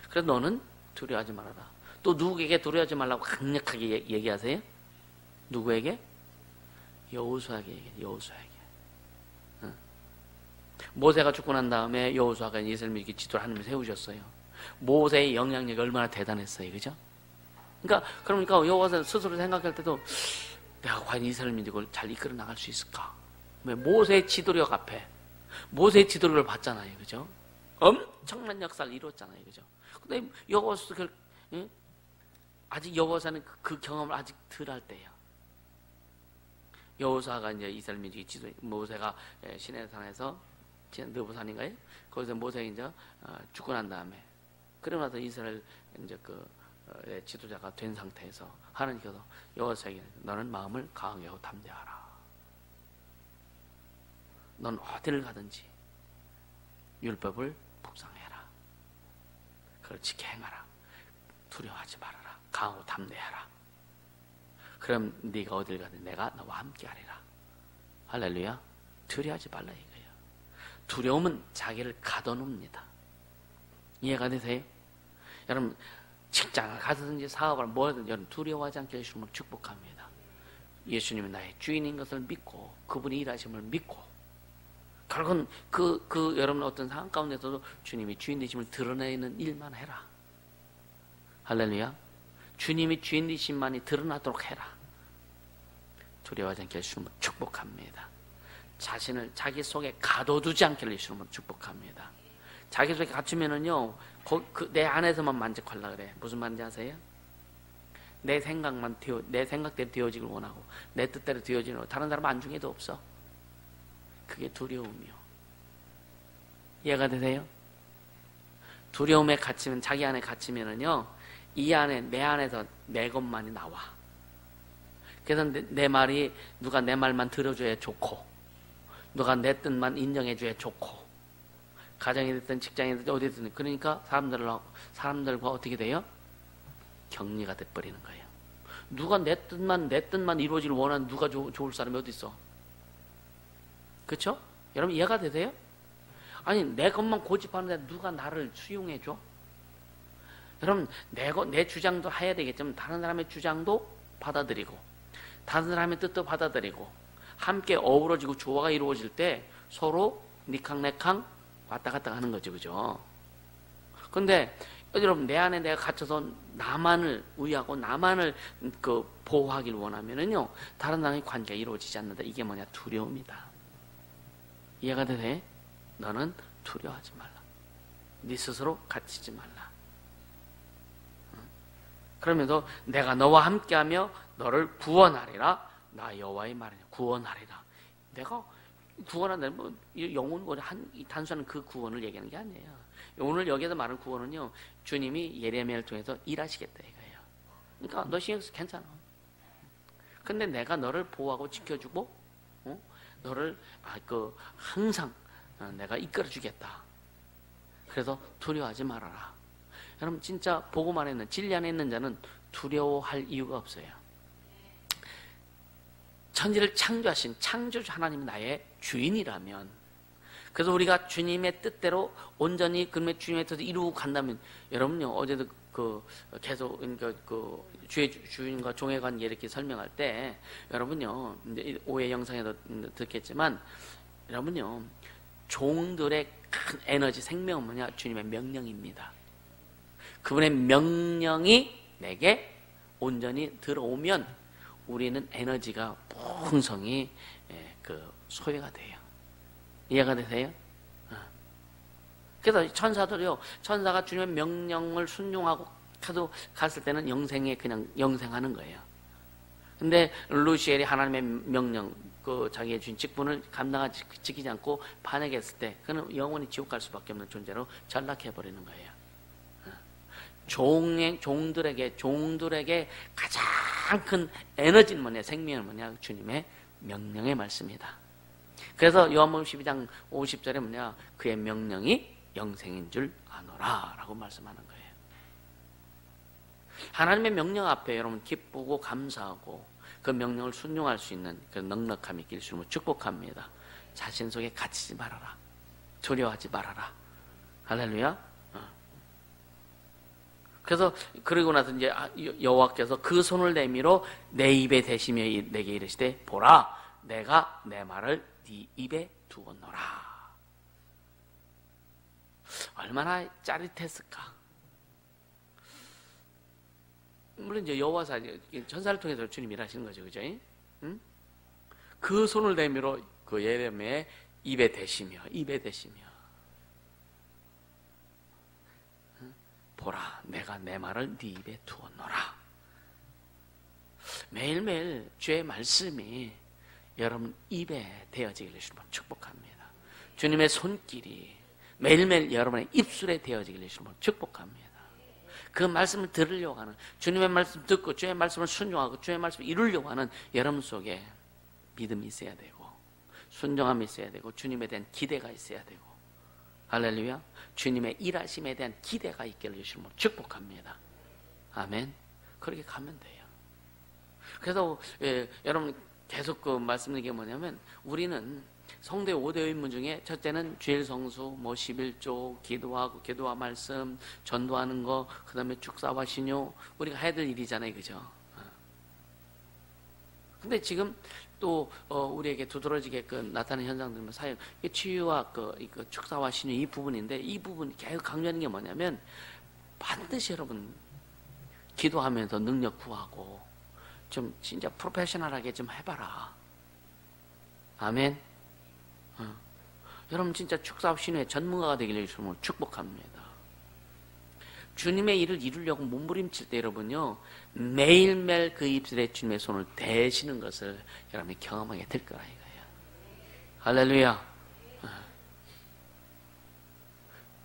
그래서 너는 두려워하지 말아라. 또 누구에게 두려워하지 말라고 강력하게 얘기하세요? 누구에게? 여호수아에게 얘기해요. 여호수아에게. 모세가 죽고 난 다음에 여호수아가 이스라엘 이렇게 지도를 하나님이 세우셨어요. 모세의 영향력이 얼마나 대단했어요, 그죠? 그러니까 여호수아 스스로 생각할 때도 내가 과연 이스라엘 민족을 잘 이끌어 나갈 수 있을까? 왜 모세의 지도력 앞에 모세의 지도력을 봤잖아요, 그죠? 엄청난 역사를 이루었잖아요, 그죠? 근데 여호수아 아직 여호수아는 그 경험을 아직 덜 할 때예요. 여호수아가 이제 이스라엘 민족의 지도, 모세가 시내산에서 느보산인가요? 거기서 모세가 이제 죽고 난 다음에 그러고 나서 이스라엘 이제 지도자가 된 상태에서 하나님께서 여호수아에게 너는 마음을 강하게 하고 담대하라. 넌 어디를 가든지 율법을 묵상해라. 그걸 지켜 행하라. 두려워하지 말아라. 강하고 담대하라. 그럼 네가 어딜 가든 내가 너와 함께 하리라. 할렐루야. 두려워하지 말라 이거예요. 두려움은 자기를 가둬놓습니다. 이해가 되세요? 여러분 직장을 가든지 사업을 뭐든지 여러분 두려워하지 않게 해주시면 축복합니다. 예수님이 나의 주인인 것을 믿고 그분이 일하심을 믿고 결국은 여러분 어떤 상황 가운데서도 주님이 주인 되심을 드러내는 일만 해라. 할렐루야. 주님이 주인 되심만이 드러나도록 해라. 두려워하지 않게 해주시면 축복합니다. 자신을 자기 속에 가둬두지 않게 해주시면 축복합니다. 자기 속에 갇히면은요 내 안에서만 만족하려고 그래. 무슨 말인지 아세요? 내 생각대로 되어지길 원하고 내 뜻대로 되어지는 거 다른 사람 안중에도 없어. 그게 두려움이요. 이해가 되세요? 두려움에 갇히면, 자기 안에 갇히면은요, 이 안에, 내 안에서 내 것만이 나와. 그래서 내 말이, 누가 내 말만 들어줘야 좋고, 누가 내 뜻만 인정해줘야 좋고, 가정이 됐든 직장이 됐든 어디든, 그러니까 사람들과 어떻게 돼요? 격리가 돼버리는 거예요. 누가 내 뜻만 이루어지길 원하는 누가 좋을 사람이 어디 있어? 그렇죠? 여러분 이해가 되세요? 아니 내 것만 고집하는데 누가 나를 수용해줘? 여러분 내 주장도 해야 되겠지만 다른 사람의 주장도 받아들이고 다른 사람의 뜻도 받아들이고 함께 어우러지고 조화가 이루어질 때 서로 니캉네캉 왔다 갔다 하는 거죠. 그죠? 근데 여러분 내 안에 내가 갇혀서 나만을 위하고 나만을 보호하길 원하면은요 다른 사람의 관계가 이루어지지 않는다. 이게 뭐냐? 두려움이다. 이해가 되네? 너는 두려워하지 말라. 네 스스로 갇히지 말라. 그러면서 내가 너와 함께하며 너를 구원하리라. 나 여호와의 말이냐. 구원하리라. 내가 구원한다. 뭐 영혼 단순한 그 구원을 얘기하는 게 아니에요. 오늘 여기에서 말하는 구원은요, 주님이 예레미야를 통해서 일하시겠다 이거예요. 그러니까 너 신경 쓰 괜찮아. 근데 내가 너를 보호하고 지켜주고, 너를 항상 내가 이끌어주겠다. 그래서 두려워하지 말아라. 여러분 진짜 보고만 있는 진리 안에 있는 자는 두려워할 이유가 없어요. 천지를 창조하신 창조주 하나님이 나의 주인이라면, 그래서 우리가 주님의 뜻대로 온전히 그놈의 주님의 뜻을 이루고 간다면, 여러분요 어제도 계속 주의 주인과 종에 관한 이렇게 설명할 때 여러분요 이제 오해 영상에도 듣겠지만 여러분요 종들의 큰 에너지 생명은 뭐냐? 주님의 명령입니다. 그분의 명령이 내게 온전히 들어오면 우리는 에너지가 풍성히 소외가 돼요. 이해가 되세요? 그래서 천사가 주님의 명령을 순종하고 갔을 때는 영생에 그냥 영생하는 거예요. 근데 루시엘이 하나님의 명령, 자기의 주인 직분을 지키지 않고 반역했을 때 그는 영원히 지옥 갈 수밖에 없는 존재로 전락해버리는 거예요. 종들에게 가장 큰 에너지는 뭐냐? 생명은 뭐냐? 주님의 명령의 말씀이다. 그래서 요한복음 12장 50절에 뭐냐? 그의 명령이 영생인 줄 아노라 라고 말씀하는 거예요. 하나님의 명령 앞에 여러분 기쁘고 감사하고 그 명령을 순종할 수 있는 그 넉넉함이 있길 주님을 축복합니다. 자신 속에 갇히지 말아라. 두려워하지 말아라. 할렐루야. 그래서 그러고 나서 이제 여호와께서 그 손을 내밀어 내 입에 대시며 내게 이르시되 보라 내가 내 말을 네 입에 두었노라. 얼마나 짜릿했을까. 물론 이제 여호와사 천사를 통해서 주님 일하시는 거죠, 그죠? 응? 그 손을 내밀어 그 예레미야의 입에 대시며 보라 내가 내 말을 네 입에 두었노라. 매일매일 주의 말씀이 여러분 입에 되어지기를 주님 축복합니다. 주님의 손길이 매일매일 여러분의 입술에 되어지기를 주님 축복합니다. 그 말씀을 들으려고 하는, 주님의 말씀 듣고 주의 말씀을 순종하고 주의 말씀을 이루려고 하는 여러분 속에 믿음이 있어야 되고 순종함이 있어야 되고 주님에 대한 기대가 있어야 되고, 할렐루야, 주님의 일하심에 대한 기대가 있기를 주님으로 축복합니다. 아멘. 그렇게 가면 돼요. 그래서 여러분 계속 말씀드리는 게 뭐냐면, 우리는 성도의 5대 의무 중에 첫째는 주일 성수, 11조, 기도와 말씀, 전도하는 거, 그 다음에 축사와 신요, 우리가 해야 될 일이잖아요, 그죠? 근데 지금 또 우리에게 두드러지게 나타나는 현상들은 사역, 치유와 축사와 신유 이 부분인데, 이 부분 계속 강조하는 게 뭐냐면, 반드시 여러분 기도하면서 능력 구하고 좀 진짜 프로페셔널하게 좀 해봐라. 아멘. 여러분 진짜 축사와 신유의 전문가가 되기를 주님으로 축복합니다. 주님의 일을 이루려고 몸부림칠 때 여러분요, 매일매일 그 입술에 주님의 손을 대시는 것을 여러분이 경험하게 될 거라 이거예요. 할렐루야.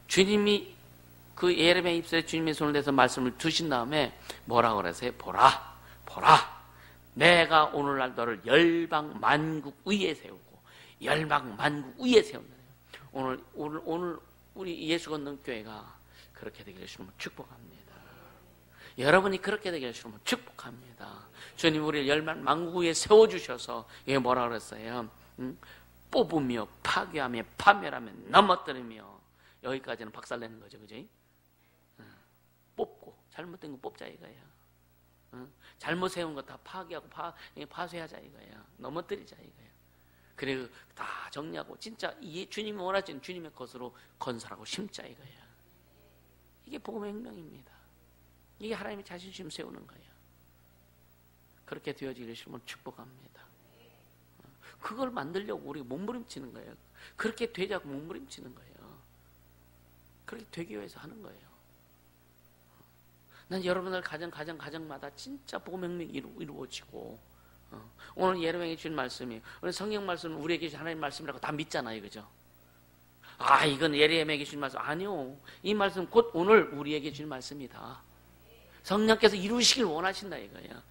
주님이 그 예레미야 입술에 주님의 손을 대서 말씀을 두신 다음에 뭐라고 그러세요? 보라, 보라. 내가 오늘날 너를 열방 만국 위에 세우고 열방 만국 위에 세운다. 오늘 우리 예수 걷는 교회가 그렇게 되기를 주님을 축복합니다. 여러분이 그렇게 되기를 주님을 축복합니다. 주님 우리를 열방 만국 위에 세워주셔서 이게 뭐라 그랬어요? 뽑으며 파괴하며 파멸하며 넘어뜨리며, 여기까지는 박살내는 거죠, 그죠? 뽑고 잘못된 거 뽑자 이거야. 잘못 세운 거 다 파괴하고 파쇄하자 이거야. 넘어뜨리자 이거야. 그리고 다 정리하고 진짜 이 주님이 원하시는 주님의 것으로 건설하고 심자 이거야. 이게 복음의 혁명입니다. 이게 하나님의 자신심 세우는 거예요. 그렇게 되어지기를 주님을 축복합니다. 그걸 만들려고 우리가 몸부림치는 거예요. 그렇게 되자고 몸부림치는 거예요. 그렇게 되기 위해서 하는 거예요. 난 여러분들 가정마다 진짜 복음 혁명이 이루어지고, 오늘 예레미야에 주신 말씀이, 오늘 성경 말씀은 우리에게 주신 하나님 말씀이라고 다 믿잖아요, 그죠? 아, 이건 예레미야에게 주신 말씀 아니요. 이 말씀 곧 오늘 우리에게 주신 말씀이다. 성령께서 이루시길 원하신다 이거예요.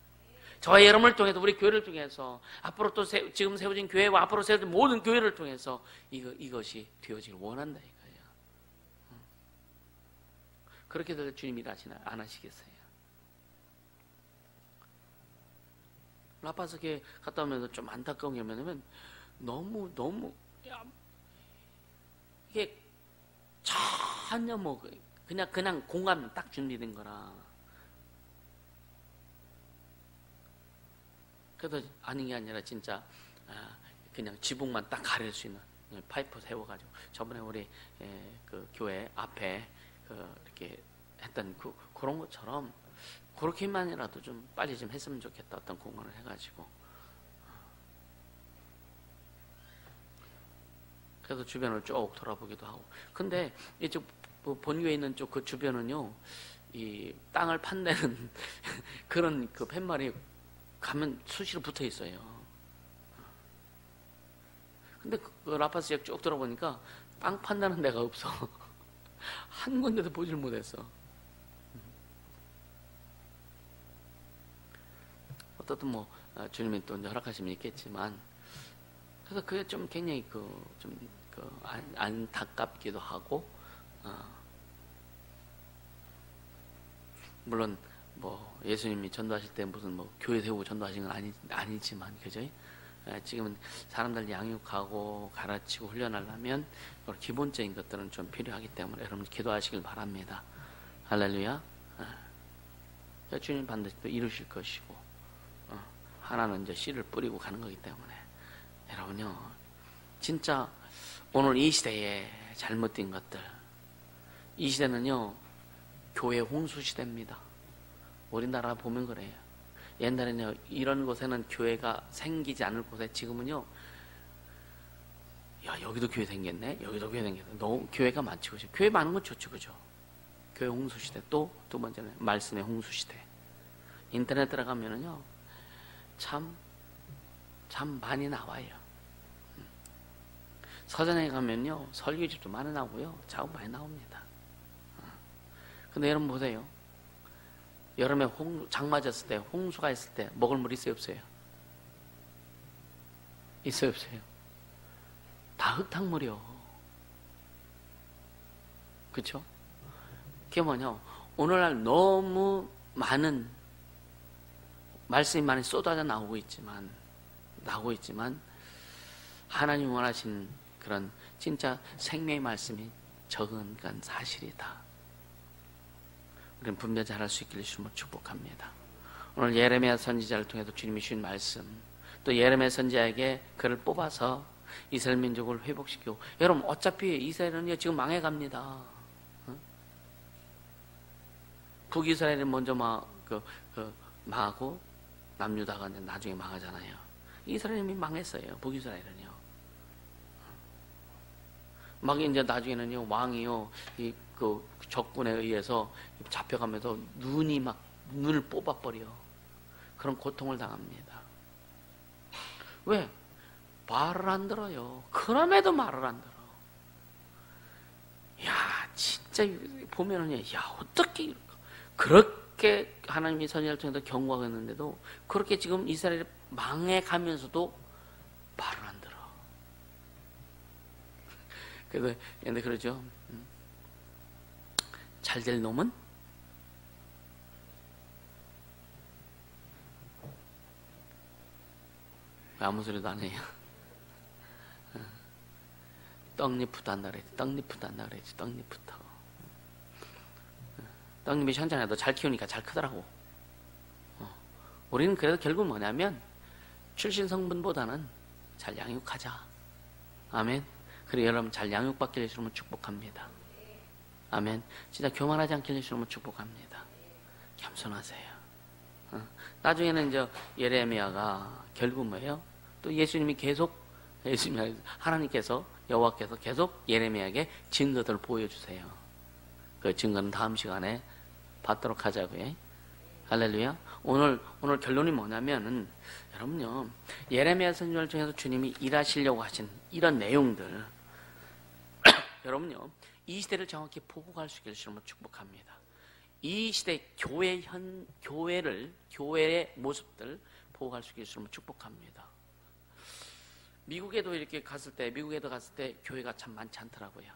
저와 여러분을 통해서, 우리 교회를 통해서, 앞으로 또 지금 세워진 교회와 앞으로 세워진 모든 교회를 통해서 이것이 되어지길 원한다 이거예요. 그렇게 될 주님이 안 하시겠어요? 라파스에 갔다 오면서 좀 안타까운 게 뭐냐면 너무 이게 전혀 뭐 그냥 공간 딱 준비된 거라. 그래도 아닌 게 아니라 진짜 그냥 지붕만 딱 가릴 수 있는 파이프 세워가지고, 저번에 우리 그 교회 앞에 이렇게 했던 그런 것처럼 그렇게만이라도 좀 빨리 좀 했으면 좋겠다. 어떤 공간을 해가지고. 그래서 주변을 쭉 돌아보기도 하고. 근데 이쪽 본교에 있는 쪽 그 주변은요, 이 땅을 판내는 그런 그 팻말이 가면 수시로 붙어 있어요. 근데 그 라파스 지역 쭉 돌아보니까 땅 판다는 데가 없어. 한 군데도 보질 못했어. 어떻든 뭐 주님이 또 허락하시면 있겠지만, 그래서 그게 좀 굉장히 안타깝기도 하고, 물론 뭐 예수님이 전도하실 때 무슨 뭐 교회 세우고 전도하신 건 아니지만, 그죠? 지금은 사람들 양육하고 가르치고 훈련하려면 기본적인 것들은 좀 필요하기 때문에 여러분 기도하시길 바랍니다. 할렐루야. 주님 반드시 또 이루실 것이고, 하나는 이제 씨를 뿌리고 가는 거기 때문에 여러분요, 진짜 오늘 이 시대에 잘못된 것들, 이 시대는요 교회 홍수 시대입니다. 우리나라 보면 그래요. 옛날에는 이런 곳에는 교회가 생기지 않을 곳에 지금은요, 야 여기도 교회 생겼네, 여기도 교회 생겼네. 너무 교회가 많죠, 그죠? 교회 많은 건 좋죠, 그죠? 교회 홍수 시대. 또 두 번째는 말씀의 홍수 시대. 인터넷 들어가면은요 참 많이 나와요. 서점에 가면요 설교집도 많이 나오고요, 작업 많이 나옵니다. 근데 여러분 보세요. 여름에 장 맞았을 때, 홍수가 있을 때 먹을 물 있어요, 없어요? 있어요, 없어요? 다 흙탕물이요. 그렇죠? 그게 뭐냐, 오늘날 너무 많은 말씀이 많이 쏟아져 나오고 있지만 하나님 원하신 그런 진짜 생명의 말씀이 적은 건 사실이다. 우리는 분별 잘할 수 있기를 주님을 축복합니다. 오늘 예레미야 선지자를 통해서 주님이 주신 말씀, 또 예레미야 선지자에게 그를 뽑아서 이스라엘 민족을 회복시키고, 여러분 어차피 이스라엘은 지금 망해갑니다. 북이스라엘은 먼저 망하고 남유다가 나중에 망하잖아요. 이스라엘이 망했어요, 북이스라엘은요. 막 이제 나중에는요, 왕이요, 그 적군에 의해서 잡혀가면서 눈을 뽑아버려. 그런 고통을 당합니다. 왜? 말을 안 들어요. 그럼에도 말을 안 들어. 야, 진짜 보면은요, 야, 어떻게 이럴까? 그렇게 하나님이 선지자를 통해서 경고하고 있는데도 그렇게 지금 이스라엘이 망해가면서도 말을 안 들어. 그래서 근데 그러죠. 잘 될 놈은 아무 소리도 안 해요. 떡잎부터 한다 그랬지. 떡잎부터 한다 그랬지. 떡잎부터. 떡잎이 현장에도 잘 키우니까 잘 크더라고. 우리는 그래도 결국 뭐냐면 출신 성분보다는 잘 양육하자. 아멘. 그리고 여러분 잘 양육받길 예수님은 축복합니다. 아멘. 진짜 교만하지 않길 예수님은 축복합니다. 겸손하세요. 나중에는 이제 예레미야가 결국 뭐예요? 또 예수님이 계속 하나님께서 여호와께서 계속 예레미야에게 증거들을 보여주세요. 그 증거는 다음 시간에 받도록 하자고요. 할렐루야. 오늘 결론이 뭐냐면은 여러분요, 예레미야 선지자를 통해서 주님이 일하시려고 하신 이런 내용들 여러분요, 이 시대를 정확히 보고 갈 수 있기를 주님을 축복합니다. 이 시대 교회의 모습들 보고 갈 수 있기를 주님을 축복합니다. 미국에도 갔을 때 교회가 참 많지 않더라고요.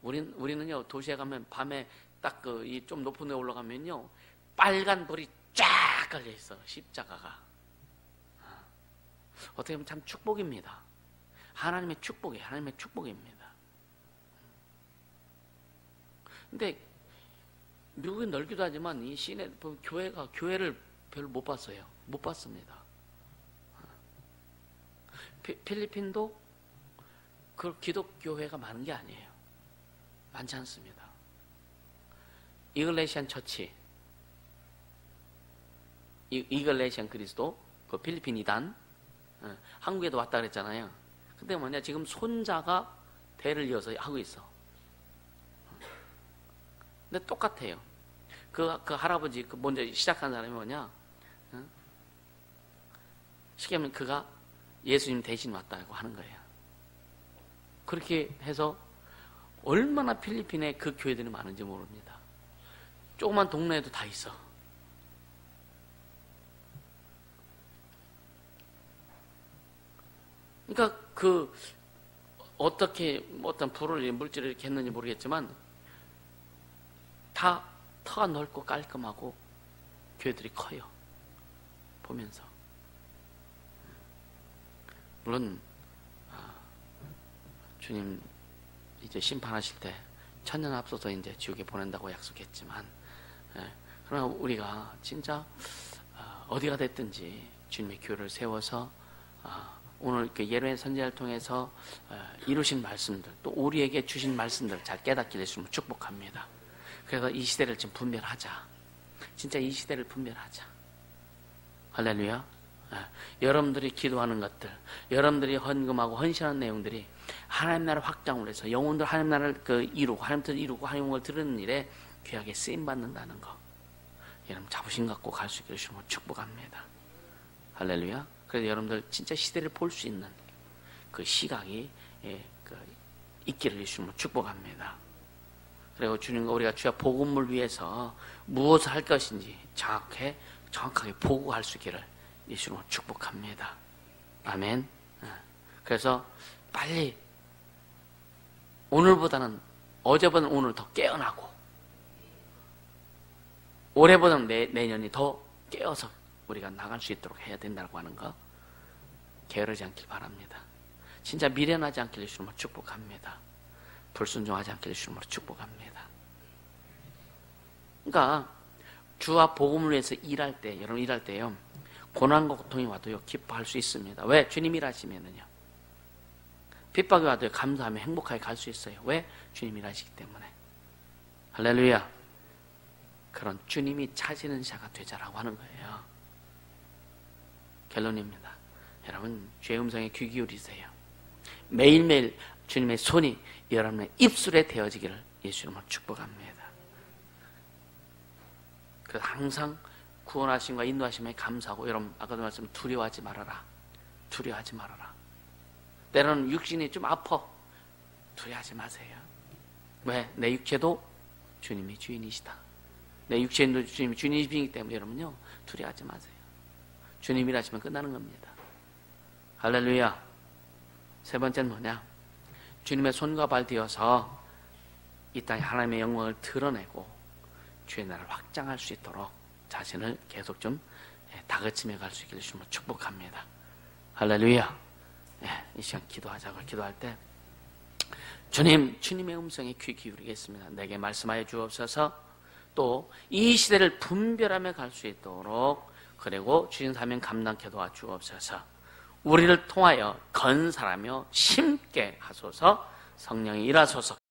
우리는요, 도시에 가면 밤에 딱 이 좀 높은 데 올라가면요, 빨간 불이 쫙 깔려 있어, 십자가가. 어떻게 보면 참 축복입니다. 하나님의 축복입니다. 근데 미국은 넓기도 하지만 이 시내 교회를 별로 못 봤어요. 못 봤습니다. 필리핀도 그 기독교회가 많은 게 아니에요. 많지 않습니다. 이글레시안 처치, 이글레시안 그리스도, 그 필리핀 이단, 한국에도 왔다 그랬잖아요. 근데 뭐냐, 지금 손자가 대를 이어서 하고 있어. 근데 똑같아요. 그 할아버지, 먼저 시작한 사람이 뭐냐? 쉽게 하면 그가 예수님 대신 왔다고 하는 거예요. 그렇게 해서 얼마나 필리핀에 그 교회들이 많은지 모릅니다. 조그만 동네에도 다 있어. 그러니까 어떻게 어떤 불을 물질을 이렇게 했는지 모르겠지만 다 터가 넓고 깔끔하고 교회들이 커요. 보면서. 물론 주님 이제 심판하실 때 천년 앞서서 이제 지옥에 보낸다고 약속했지만, 그러나 우리가 진짜 어디가 됐든지 주님의 교회를 세워서 오늘 예레미야 선지자를 통해서 이루신 말씀들, 또 우리에게 주신 말씀들 잘 깨닫게 되시면 축복합니다. 그래서 이 시대를 지금 분별하자. 진짜 이 시대를 분별하자. 할렐루야. 여러분들이 기도하는 것들, 여러분들이 헌금하고 헌신하는 내용들이 하나님 나라 확장을 해서 영혼들 하나님 나라를 이루고 하나님 뜻을 이루고 하나님을 들으는 일에 귀하게 쓰임 받는다는 거, 여러분 자부심 갖고 갈 수 있기를 주님을 축복합니다. 할렐루야. 그래서 여러분들 진짜 시대를 볼 수 있는 그 시각이 있기를 주님을 축복합니다. 그리고 주님과 우리가 주의 복음을 위해서 무엇을 할 것인지 정확하게 보고할 수 있기를 예수님을 축복합니다. 아멘. 그래서 빨리 오늘보다는 어제보다는 오늘 더 깨어나고 올해보다는 내년이 더 깨어서 우리가 나갈 수 있도록 해야 된다고 하는 거 게으르지 않길 바랍니다. 진짜 미련하지 않길 예수님을 축복합니다. 불순종하지 않길 예수님을 축복합니다. 그러니까 주와 복음을 위해서 일할 때, 여러분 일할 때요, 고난과 고통이 와도요 기뻐할 수 있습니다. 왜? 주님 일하시면은요, 핍박이 와도요 감사하며 행복하게 갈 수 있어요. 왜? 주님 일하시기 때문에. 할렐루야. 그런 주님이 차지는 자가 되자라고 하는 거예요. 결론입니다. 여러분 주의 음성에 귀 기울이세요. 매일매일 주님의 손이 여러분의 입술에 대어지기를 예수님으로 축복합니다. 그래서 항상 구원하심과 인도하심에 감사하고, 여러분 아까도 말씀 두려워하지 말아라. 두려워하지 말아라. 때로는 육신이 좀 아파. 두려워하지 마세요. 왜? 내 육체도 주님이 주인이시다. 내 육체도 주님이 주인이시기 때문에 여러분요, 두려워하지 마세요. 주님이라 하시면 끝나는 겁니다. 할렐루야. 세 번째는 뭐냐? 주님의 손과 발 되어서 이 땅에 하나님의 영광을 드러내고 주의 나라를 확장할 수 있도록 자신을 계속 좀 다그치며 갈 수 있기를 주님을 축복합니다. 할렐루야. 이 시간 기도하자고. 기도할 때 주님의 음성에 귀 기울이겠습니다. 내게 말씀하여 주옵소서. 또 이 시대를 분별하며 갈 수 있도록, 그리고 주신 사명 감당케 도와주옵소서. 우리를 통하여 건설하며 심게 하소서. 성령이 일하소서.